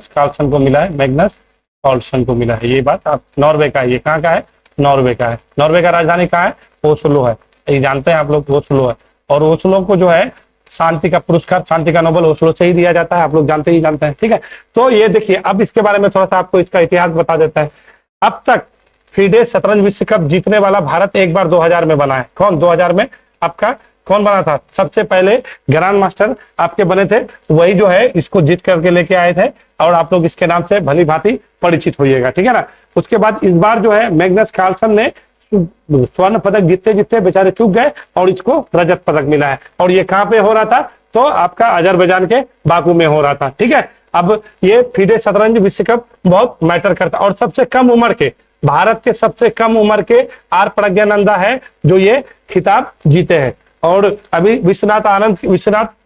कार्लसन को मिला है, मैग्नस कार्लसन को मिला है। ये बात आप, नॉर्वे का है, ये कहाँ का है, नॉर्वे का है। नॉर्वे का राजधानी कहाँ है, ओस्लो है, ये जानते हैं आप लोग, ओस्लो है। और ओस्लो को जो है शांति का पुरस्कार, शांति का नोबेल ओस्लो से ही दिया जाता है, आप लोग जानते हैं। ठीक है, तो ये देखिए अब इसके बारे में थोड़ा सा आपको इसका इतिहास बता देता है। अब तक FIDE शतरंज विश्व कप जीतने वाला भारत एक बार 2000 में बना है। कौन 2000 में आपका कौन बना था? सबसे पहले ग्रैंड मास्टर आपके बने थे, वही जो है इसको जीत करके लेके आए थे, और आप लोग इसके नाम से भली भांति परिचित होइएगा। ठीक है ना, उसके बाद इस बार जो है मैग्नस कार्लसन ने स्वर्ण पदक जीतते बेचारे चूक गए, और इसको रजत पदक मिला है। और ये कहाँ पे हो रहा था, तो आपका अजरबैजान के बाकू में हो रहा था। ठीक है, अब ये FIDE शतरंज विश्व कप बहुत मैटर करता है, और सबसे कम उम्र के, भारत के सबसे कम उम्र के आर प्रज्ञानंदा है जो ये खिताब जीते हैं। और अभी विश्वनाथ आनंद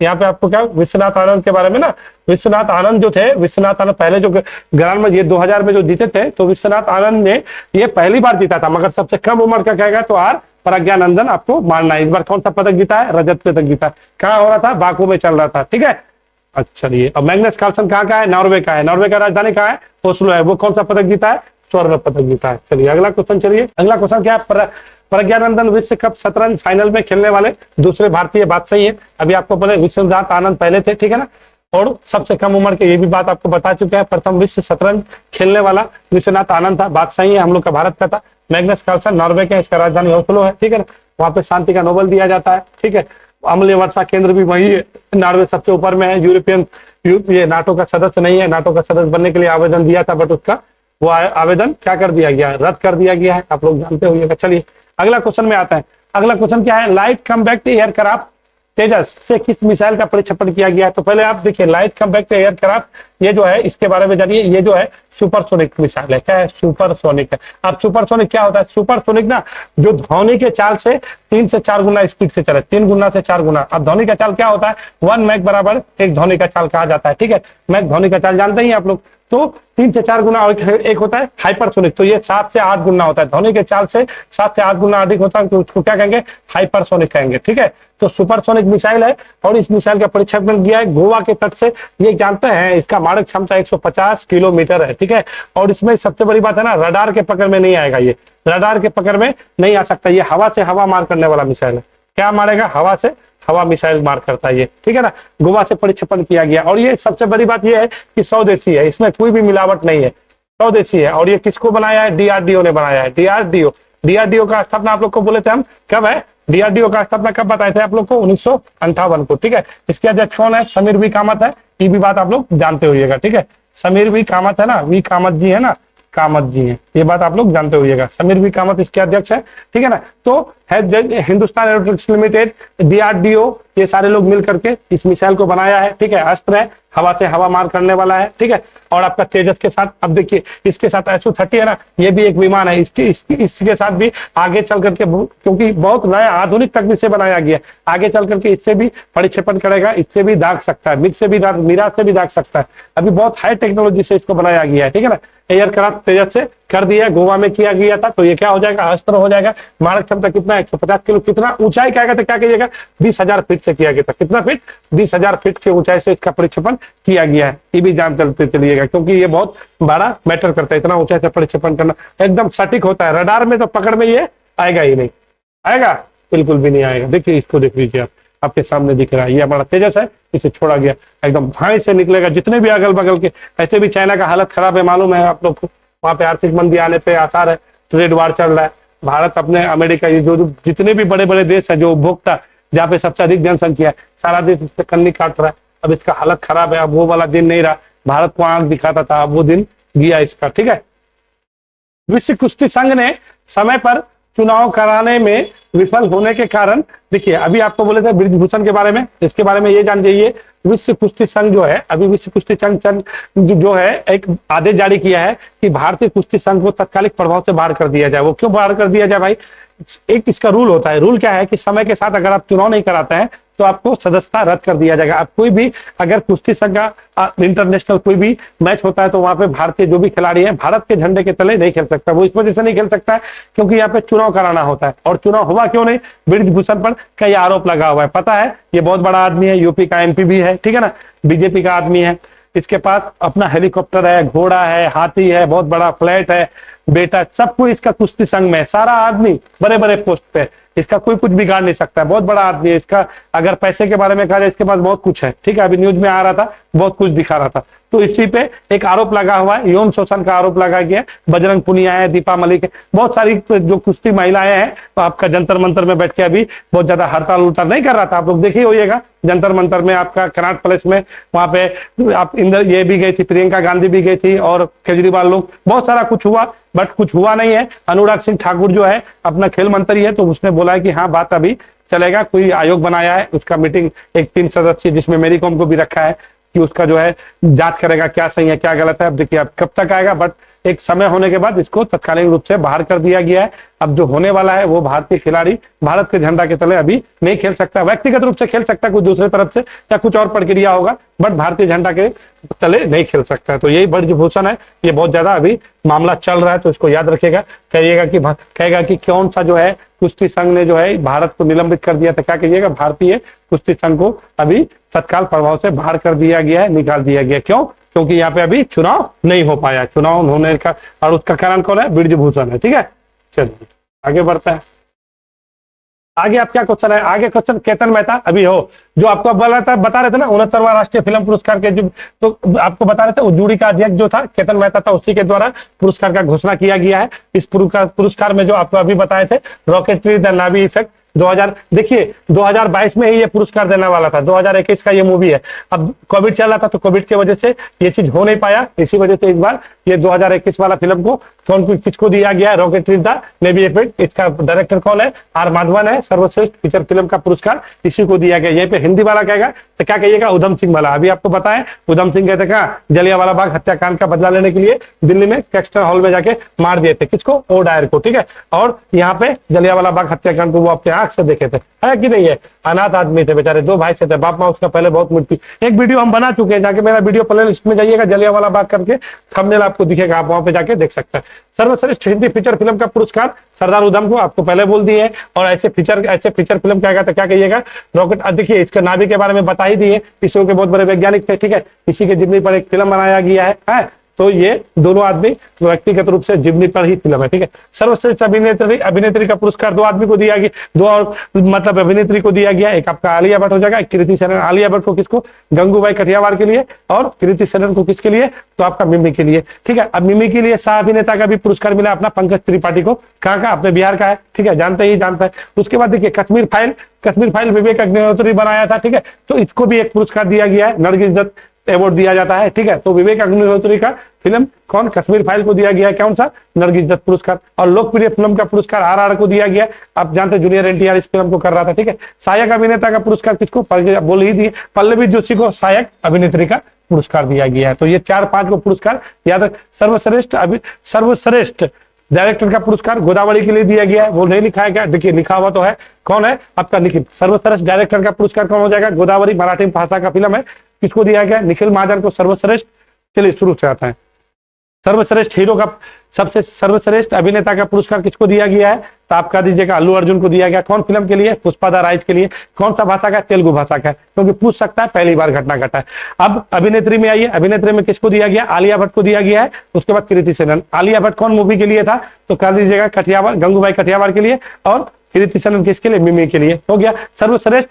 यहाँ पे आपको क्या, विश्वनाथ आनंद के बारे में ना, विश्वनाथ आनंद जो थे, विश्वनाथ आनंद पहले जो ग्रांड में ये 2000 में जो जीते थे, तो विश्वनाथ आनंद ने ये पहली बार जीता था, मगर सबसे कम उम्र का कहेगा तो आर प्रज्ञानंदन आपको मानना है। इस बार कौन सा पदक जीता है, रजत पदक जीता। कहाँ हो रहा था, बाकू में चल रहा था। ठीक है, अच्छा चलिए, अब मैग्नस कार्लसन कहाँ का है, नॉर्वे का है। नॉर्वे का राजधानी कहाँ है, ओस्लो है। वो कौन सा पदक जीता है, स्वर्ण पदक जीता है। चलिए अगला क्वेश्चन, अगला क्वेश्चन क्या है, प्रज्ञानंदन विश्व कप शतरंज फाइनल में खेलने वाले दूसरे भारतीय, बात सही है। अभी आपको बोले विश्वनाथ आनंद पहले थे। ठीक है ना, और सबसे कम उम्र के, ये भी बात आपको बता चुके हैं। प्रथम विश्व शतरंज खेलने वाला विश्वनाथ आनंद था, बात सही है, हम लोग का भारत का था। मैग्नस कार्लसन नॉर्वे के, इसका राजधानी ओस्लो है। ठीक है ना, वहां पे शांति का नोबेल दिया जाता है। ठीक है, अम्लीय वर्षा केंद्र भी वही है, नॉर्वे सबसे ऊपर में है। ये नाटो का सदस्य नहीं है, नाटो का सदस्य बनने के लिए आवेदन दिया था, बट उसका वो आवेदन क्या कर दिया गया, रद्द कर दिया गया है, आप लोग जानते होंगे। चलिए अगला क्वेश्चन में आता है। अगला क्वेश्चन क्या है, लाइट कम्पैक्ट एयरक्राफ्ट तेजस से किस मिसाइल का परीक्षण किया गया है? तो पहले आप देखिए, लाइट कम्पैक्ट एयरक्राफ्ट ये जो है, इसके बारे में जानिए। ये जो है सुपरसोनिक मिसाइल है। क्या है, सुपरसोनिक है। अब सुपरसोनिक क्या होता है, सुपरसोनिक ना, जो ध्वनि के चाल से 3 से 4 गुना स्पीड से चले, 3 गुना से 4 गुना। अब ध्वनि का चाल क्या होता है, 1 मैक बराबर 1 ध्वनि का चाल कहा जाता है। ठीक है, मैक ध्वनि का चाल जानते ही आप लोग। तो 3 से 4 गुना, और एक होता है हाइपरसोनिक, तो ये 7 से 8 गुना होता है। ध्वनि के चाल से 7 से 8 गुना अधिक होता है, तो उसको क्या कहेंगे, हाइपरसोनिक कहेंगे। ठीक है, तो सुपरसोनिक मिसाइल है, और इस मिसाइल का परीक्षण किया है गोवा के तट से। ये जानते हैं, इसका मारक क्षमता 150 किलोमीटर है। ठीक है, और इसमें सबसे बड़ी बात है ना, रडार के पकड़ में नहीं आएगा, ये रडार के पकड़ में नहीं आ सकता। ये हवा से हवा मार करने वाला मिसाइल है। क्या मारेगा, हवा से हवा मिसाइल मार करता है ये। ठीक है ना, गोवा से परीक्षण किया गया। और ये सबसे बड़ी बात ये है कि स्वदेशी है, इसमें कोई भी मिलावट नहीं है, स्वदेशी है। और ये किसको बनाया है, DRDO ने बनाया है। DRDO का स्थापना आप लोग को बोले थे हम, कब है, DRDO का स्थापना कब बताए थे आप लोग को, 1958 को। ठीक है, इसके अध्यक्ष कौन है, समीर वी कामत है। ये भी बात आप लोग जानते होइएगा। ठीक है, समीर वी कामत है ना, वी कामत जी है ना, कामत जी हैं, ये बात आप लोग जानते होइएगा। समीर वी कामत इसके अध्यक्ष है, ठीक है ना। तो है हिंदुस्तान एरोनॉटिक्स लिमिटेड, डीआरडीओ, ये सारे लोग मिल करके इस मिसाइल को बनाया है, ठीक है। अस्त्र है, हवा से हवा मार करने वाला है, ठीक है। और आपका तेजस के साथ, अब देखिए इसके साथ SU-30 है ना, ये भी एक विमान है, इसके साथ भी आगे चल करके, क्योंकि बहुत नया आधुनिक तकनीक से बनाया गया है, आगे चल करके इससे भी परिक्षेपण करेगा, इससे भी दाग सकता है, मिग से भी मीराज से भी दाग सकता है। अभी बहुत हाई टेक्नोलॉजी से इसको बनाया गया है, ठीक है ना। एयरक्राफ्ट तेजस से कर दिया, गोवा में किया गया था, तो ये क्या हो जाएगा, अस्त्र हो जाएगा। मारक क्षमता कितना, 150 किलो। कितना ऊंचाई क्या कहते, क्या कहिएगा, 20,000 फीट से किया गया था। कितना फीट, 20,000 फीट की ऊंचाई से इसका परिक्षेपण किया गया है। ये भी जान चलते चलिएगा, क्योंकि ये बहुत बड़ा मैटर करता है, इतना ऊंचाई से परिक्षेपण करना एकदम सटीक होता है। रडार में तो पकड़ में ये आएगा ही नहीं, आएगा बिल्कुल भी नहीं आएगा। देखिए इसको देख लीजिए आप, आपके सामने दिख रहा है, ये हमारा तेजस है, इसे छोड़ा गया, एकदम भाई से निकलेगा। जितने भी अगल बगल के, ऐसे भी चाइना का हालत खराब है, मालूम है आप लोग को, वहां पे आर्थिक मंदी आने पे आसार है, ट्रेड वार चल रहा है। भारत अपने अमेरिका, ये जो जितने भी बड़े बड़े देश है, जो उपभोक्ता, जहाँ पे सबसे अधिक जनसंख्या है, सारा देश इससे कन्नी काट रहा है। अब इसका हालत खराब है, अब वो वाला दिन नहीं रहा, भारत को आंख दिखाता था, अब वो दिन गया इसका, ठीक है। विश्व कुश्ती संघ ने समय पर चुनाव कराने में विफल होने के कारण, देखिए अभी आपको बोले थे ब्रिजभूषण के बारे में, इसके बारे में ये जान जाइए। विश्व कुश्ती संघ जो है, अभी विश्व कुश्ती संघ जो है एक आदेश जारी किया है कि भारतीय कुश्ती संघ को तत्कालिक प्रभाव से बाहर कर दिया जाए। वो क्यों बाहर कर दिया जाए भाई, एक इसका रूल होता है। रूल क्या है कि समय के साथ अगर आप चुनाव नहीं कराते हैं तो आपको सदस्यता रद्द कर दिया जाएगा। आप कोई भी अगर कुश्ती संघ का इंटरनेशनल कोई भी मैच होता है तो वहां पे भारतीय जो भी खिलाड़ी हैं भारत के झंडे के तले नहीं खेल सकता। वो इस वजह से नहीं खेल सकता है क्योंकि यहाँ पे चुनाव कराना होता है, और चुनाव हुआ क्यों नहीं, ब्रिजभूषण पर कई आरोप लगा हुआ है। पता है ये बहुत बड़ा आदमी है, यूपी का MP भी है, ठीक है ना, बीजेपी का आदमी है, इसके पास अपना हेलीकॉप्टर है, घोड़ा है, हाथी है, बहुत बड़ा फ्लैट है, बेटा सबको इसका कुश्ती संघ में, सारा आदमी बड़े बड़े पोस्ट पे, इसका कोई कुछ बिगाड़ नहीं सकता है। बहुत बड़ा आदमी है इसका। अगर पैसे के बारे में कहा जाए, इसके पास बहुत कुछ है, ठीक है। अभी न्यूज में आ रहा था, बहुत कुछ दिखा रहा था। तो इसी पे एक आरोप लगा हुआ है, यौन शोषण का आरोप लगा गया। बजरंग पुनिया है, दीपा मलिक है, बहुत सारी जो कुश्ती महिलाएं हैं। तो आपका जंतर मंतर में बैठ के अभी बहुत ज्यादा हड़ताल उड़ताल नहीं कर रहा था, आप लोग देखिए होइएगा जंतर मंतर में, आपका कनाट प्लेस में, वहां पे आप इंदर ये भी गई थी, प्रियंका गांधी भी गई थी, और केजरीवाल लोग, बहुत सारा कुछ हुआ, बट कुछ हुआ नहीं है। अनुराग सिंह ठाकुर जो है अपना खेल मंत्री है, तो उसने बोला है कि हाँ बात अभी चलेगा। कोई आयोग बनाया है, उसका मीटिंग एक 3 सदस्यीय, जिसमें मेरी कॉम को भी रखा है कि उसका जो है जांच करेगा क्या सही है क्या गलत है। अब देखिए अब कब तक आएगा, बट एक समय होने के बाद इसको तत्कालीन रूप से बाहर कर दिया गया है। अब जो होने वाला है वो भारतीय खिलाड़ी भारत के झंडा के तले अभी नहीं खेल सकता, व्यक्तिगत रूप से खेल सकता है कोई दूसरे तरफ से, या कुछ और प्रक्रिया होगा, बट भारतीय झंडा के तले नहीं खेल सकता है। तो यही ब्रिजभूषण है, ये बहुत ज्यादा अभी मामला चल रहा है, तो इसको याद रखिएगा। कहेगा कि कौन सा जो है कुश्ती संघ ने जो है भारत को निलंबित कर दिया था, क्या कहिएगा, भारतीय कुश्ती संघ को अभी तत्काल प्रभाव से बाहर कर दिया गया है, निकाल दिया गया। क्यों, क्योंकि यहाँ पे अभी चुनाव नहीं हो पाया, चुनाव होने का, और उसका कारण कौन है, ब्रिजभूषण है, ठीक है। चलिए आगे बढ़ता है। आगे आप क्या क्वेश्चन है, आगे क्वेश्चन केतन मेहता अभी हो, जो आपको बता रहे थे ना 69वां राष्ट्रीय फिल्म पुरस्कार के, जो तो आपको बता रहे थे वो जूरी का अध्यक्ष जो था केतन मेहता था, उसी के द्वारा पुरस्कार का घोषणा किया गया है। इस पुरस्कार में जो आपको अभी बताए थे, रॉकेटरी द नावी इफेक्ट 2000, देखिए 2022 में ही ये पुरस्कार देने वाला था, 2021 का ये मूवी है। अब कोविड चल रहा था, तो कोविड की वजह से ये चीज हो नहीं पाया, इसी वजह से इस बार ये 2021 वाला फिल्म को किसको दिया गया है, रॉकेटरी द नेवी इफेक्ट। इसका डायरेक्टर कौन है, R माधवन है। सर्वश्रेष्ठ फीचर फिल्म का पुरस्कार इसी को दिया गया। यहीं पे हिंदी वाला कहेगा तो क्या कहिएगा, उधम सिंह वाला। अभी आपको बताएं, उधम सिंह कहते कहा, जलियांवाला बाग हत्याकांड का बदला लेने के लिए दिल्ली में कैक्स्टर हॉल में जाके मार दिए थे, किसको, ओ डायर को, ठीक है। और यहाँ पे जलियांवाला बाग हत्याकांड को वो अपने आंख से देखे थे, है कि नहीं है। अनाथ आदमी थे बेचारे, 2 भाई से थे, बाप माँ उसका पहले बहुत मृत्यु। एक वीडियो हम बना चुके हैं, जाके मेरा वीडियो प्ले लिस्ट में जाइएगा, जलियांवाला बाग करके थंबनेल आपको दिखेगा, आप वहां पे जाके देख सकते हैं। सर्वश्रेष्ठ हिंदी फीचर फिल्म का पुरस्कार सरदार उधम को आपको पहले बोल दिए। और ऐसे फीचर फिल्म कहेगा तो क्या कहिएगा, रॉकेट। देखिए इसके नाभि के बारे में बता ही दिए, इसरो के बहुत बड़े वैज्ञानिक थे, ठीक है। इसी के जिम्मे पर एक फिल्म बनाया गया है। तो ये दोनों आदमी व्यक्तिगत रूप से जिम्नी पर ही फिल्म है, ठीक है। सर्वश्रेष्ठ अभिनेत्री का पुरस्कार 2 आदमी को दिया गया, 2 और मतलब अभिनेत्री को दिया गया। एक आपका आलिया भट्ट हो जाएगा, एक कृति सेनन। आलिया भट्ट को किसको, गंगूबाई कठियावाड़ के लिए, और कृति सेनन को किसके लिए, तो आपका मिमी के लिए, ठीक है। अब मिमी के लिए सह अभिनेता का भी पुरस्कार मिला अपना पंकज त्रिपाठी को। कहाँ का, अपने बिहार का है, ठीक है, जानते ही जानता है। उसके बाद देखिए कश्मीर फाइल विवेक अग्निहोत्री बनाया था, ठीक है। तो इसको भी एक पुरस्कार दिया गया है। नरगिस दत्त अवार्ड दिया जाता है, ठीक है। तो विवेक अग्निहोत्री का फिल्म कौन, कश्मीर फाइल को दिया गया है कौन सा, नरगिस दत्त पुरस्कार। और लोकप्रिय फिल्म का पुरस्कार RRR को दिया गया, आप जानते हैं जूनियर NTR इस फिल्म को कर रहा था, ठीक है। सहायक अभिनेता का पुरस्कार किसको, बोल ही दिए, पल्लवी जोशी को सहायक अभिनेत्री का पुरस्कार दिया गया है। तो ये 4-5 को पुरस्कार याद रख। सर्वश्रेष्ठ डायरेक्टर का पुरस्कार गोदावरी के लिए दिया गया है, वो नहीं लिखा है क्या, देखिए लिखा हुआ तो है, कौन है आपका निखिल। सर्वश्रेष्ठ डायरेक्टर का पुरस्कार कौन हो जाएगा, गोदावरी मराठी भाषा का फिल्म है, किसको दिया गया, निखिल महाजन को सर्वश्रेष्ठ। चलिए शुरू से आता है, सर्वश्रेष्ठ हीरो का, सबसे सर्वश्रेष्ठ अभिनेता का पुरस्कार किसको दिया गया है, तो आप कह दीजिएगा अल्लू अर्जुन को दिया गया। कौन फिल्म के लिए, पुष्पा द राइज के लिए। कौन सा भाषा का, तेलुगु भाषा का, क्योंकि पूछ सकता है, पहली बार घटना घटा है। अब अभिनेत्री में आइए, अभिनेत्री में किसको दिया गया, आलिया भट्ट को दिया गया है। उसके बाद कृति सेनन। आलिया भट्ट कौन मूवी के लिए था, तो कह दीजिएगा कठियावाड़, गंगूबाई कठियावाड़ के लिए, और कृति सेनन किसके लिए, मिमी के लिए। हो गया। सर्वश्रेष्ठ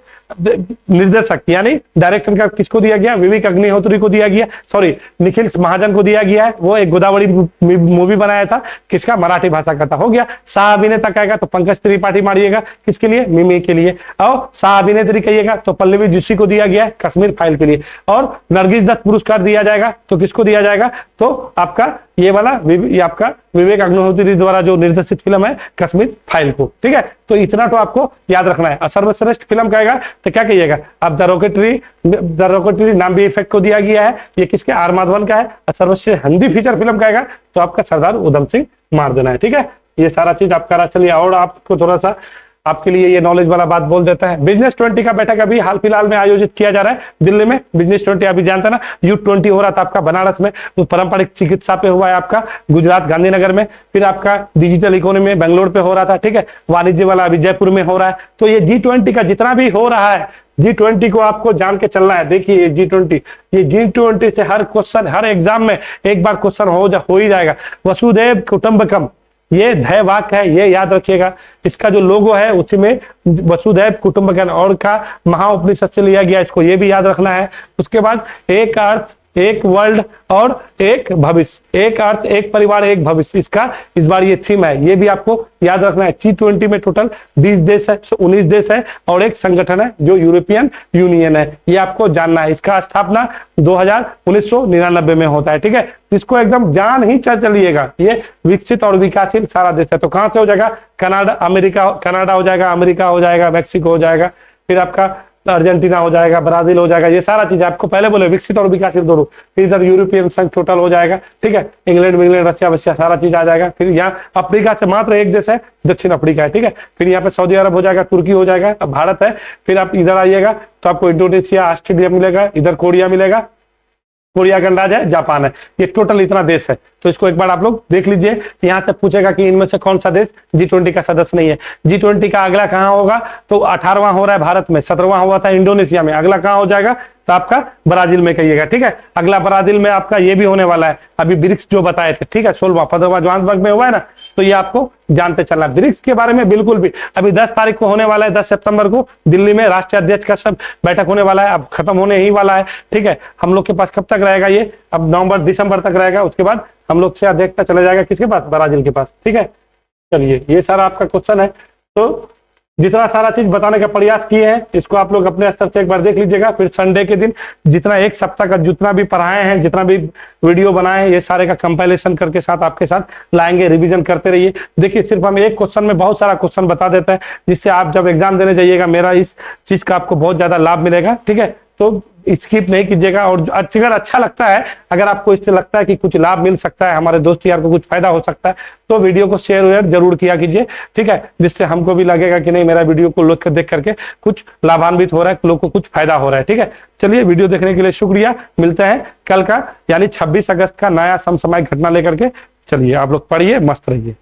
निर्देशक यानी डायरेक्टर का किसको दिया गया, विवेक अग्निहोत्री को दिया गया, सॉरी निखिल महाजन को दिया गया है, वो एक गोदावरी मूवी बनाया था, किसका, मराठी भाषा का था। हो गया। सह अभिनेता कहेगा तो पंकज त्रिपाठी मारिएगा, किसके लिए, मिमी के लिए। और सह अभिनेत्री कहिएगा तो पल्लवी जोशी को दिया गया है, कश्मीर फाइल के लिए। और नरगिस दत्त पुरस्कार दिया जाएगा तो किसको दिया जाएगा, तो आपका ये वाला ये आपका विवेक अग्निहोत्री द्वारा जो निर्देशित फिल्म है कश्मीर फाइल को, ठीक है। तो इतना तो आपको याद रखना है। सर्वश्रेष्ठ फिल्म कहेगा तो क्या कहिएगा, अब द रॉकेटरी नाम भी इफेक्ट को दिया गया है, ये किसके, R माधवन का है। और सर्वश्रेष्ठ हिंदी फीचर फिल्म कहेगा तो आपका सरदार उधम सिंह मार्दना है, ठीक है। ये सारा चीज आप करा। चलिए और आपको थोड़ा सा आपके लिए ये नॉलेज वाला बात बोल देता है। बिजनेस 20 का बैठक अभी हाल फिलहाल में आयोजित किया जा रहा है दिल्ली में। बिजनेस 20 अभी जानते हैं ना, U20 हो रहा था आपका बनारस में, वो पारंपरिक चिकित्सा पे हुआ है आपका गुजरात गांधीनगर में। फिर आपका डिजिटल इकोनॉमी में बेंगलोर पे हो रहा था, ठीक है। वाणिज्य वाला अभी जयपुर में हो रहा है। तो ये G20 का जितना भी हो रहा है, G20 को आपको जान के चलना है। देखिए G20, ये G20 से हर क्वेश्चन, हर एग्जाम में एक बार क्वेश्चन हो ही जाएगा। वसुधैव कुटुंबकम, ये ध्येय वाक्य है, ये याद रखिएगा। इसका जो लोगो है उसी में वसुधैव कुटुंबकम और का महाउपनिषद से लिया गया, इसको ये भी याद रखना है। उसके बाद एक अर्थ एक वर्ल्ड और एक भविष्य, एक अर्थ एक परिवार एक भविष्य, इसका इस बार ये थीम है, ये भी आपको याद रखना है। G20 में टोटल 20 देश है, 19 देश है और एक संगठन है जो यूरोपियन यूनियन है, ये आपको जानना है। इसका स्थापना 1999 में होता है, ठीक है। इसको एकदम जान ही चलिएगा। ये विकसित और विकासशील सारा देश है। तो कहां से हो जाएगा, कनाडा हो जाएगा, अमेरिका हो जाएगा, मैक्सिको हो जाएगा, फिर आपका अर्जेंटीना हो जाएगा, ब्राजील हो जाएगा। ये सारा चीज आपको पहले बोले विकसित और विकासशील दोनों। फिर इधर यूरोपियन संघ टोटल हो जाएगा, ठीक है। इंग्लैंड, रशिया सारा चीज आ जाएगा। फिर यहाँ अफ्रीका से मात्र एक देश है, दक्षिण अफ्रीका है, ठीक है। फिर यहाँ पे सऊदी अरब हो जाएगा, तुर्की हो जाएगा, अब भारत है। फिर आप इधर आइएगा तो आपको इंडोनेशिया, ऑस्ट्रेलिया मिलेगा, इधर कोरिया मिलेगा, कोरिया गणराज्य है, जापान है। ये टोटल इतना देश है। तो इसको एक बार आप लोग देख लीजिए। यहाँ से पूछेगा कि इनमें से कौन सा देश G20 का सदस्य नहीं है। G20 का अगला कहाँ होगा, तो 18वां हो रहा है भारत में, 17वां हुआ था इंडोनेशिया में। अगला कहाँ हो जाएगा, तो आपका ब्राजील में कहिएगा, ठीक है। अगला ब्राजील में आपका ये भी होने वाला है, अभी ब्रिक्स जो बताए थे, ठीक है। 16वां 15वां जोहान्सबर्ग में हुआ है ना, तो ये आपको जानते चलना। ब्रिक्स के बारे में बिल्कुल भी अभी 10 तारीख को होने वाला है, 10 सितंबर को दिल्ली में राष्ट्रीय अध्यक्ष का सब बैठक होने वाला है। अब खत्म होने ही वाला है, ठीक है। हम लोग के पास कब तक रहेगा ये, अब नवंबर दिसंबर तक रहेगा। उसके बाद हम लोग से अध्यक्षता चले जाएगा किसके पास, ब्राजील के पास, ठीक है। चलिए ये सारा आपका क्वेश्चन है। तो जितना सारा चीज बताने का प्रयास किए हैं, इसको आप लोग अपने स्तर से एक बार देख लीजिएगा। फिर संडे के दिन जितना एक सप्ताह का जितना भी पढ़ाए हैं, जितना भी वीडियो बनाए हैं, ये सारे का कंपाइलेशन करके साथ आपके साथ लाएंगे। रिवीजन करते रहिए। देखिए सिर्फ हम एक क्वेश्चन में बहुत सारा क्वेश्चन बता देते हैं, जिससे आप जब एग्जाम देने जाइएगा मेरा इस चीज का आपको बहुत ज्यादा लाभ मिलेगा, ठीक है। तो स्किप नहीं कीजिएगा। और अगर अच्छा लगता है, अगर आपको इससे लगता है कि कुछ लाभ मिल सकता है, हमारे दोस्त यार को कुछ फायदा हो सकता है, तो वीडियो को शेयर जरूर किया कीजिए, ठीक है। जिससे हमको भी लगेगा कि नहीं मेरा वीडियो को लोग देख करके कुछ लाभान्वित हो रहा है, लोग को कुछ फायदा हो रहा है, ठीक है। चलिए वीडियो देखने के लिए शुक्रिया। मिलते हैं कल का यानी 26 अगस्त का नया समसामयिक घटना लेकर के। चलिए आप लोग पढ़िए, मस्त रहिए।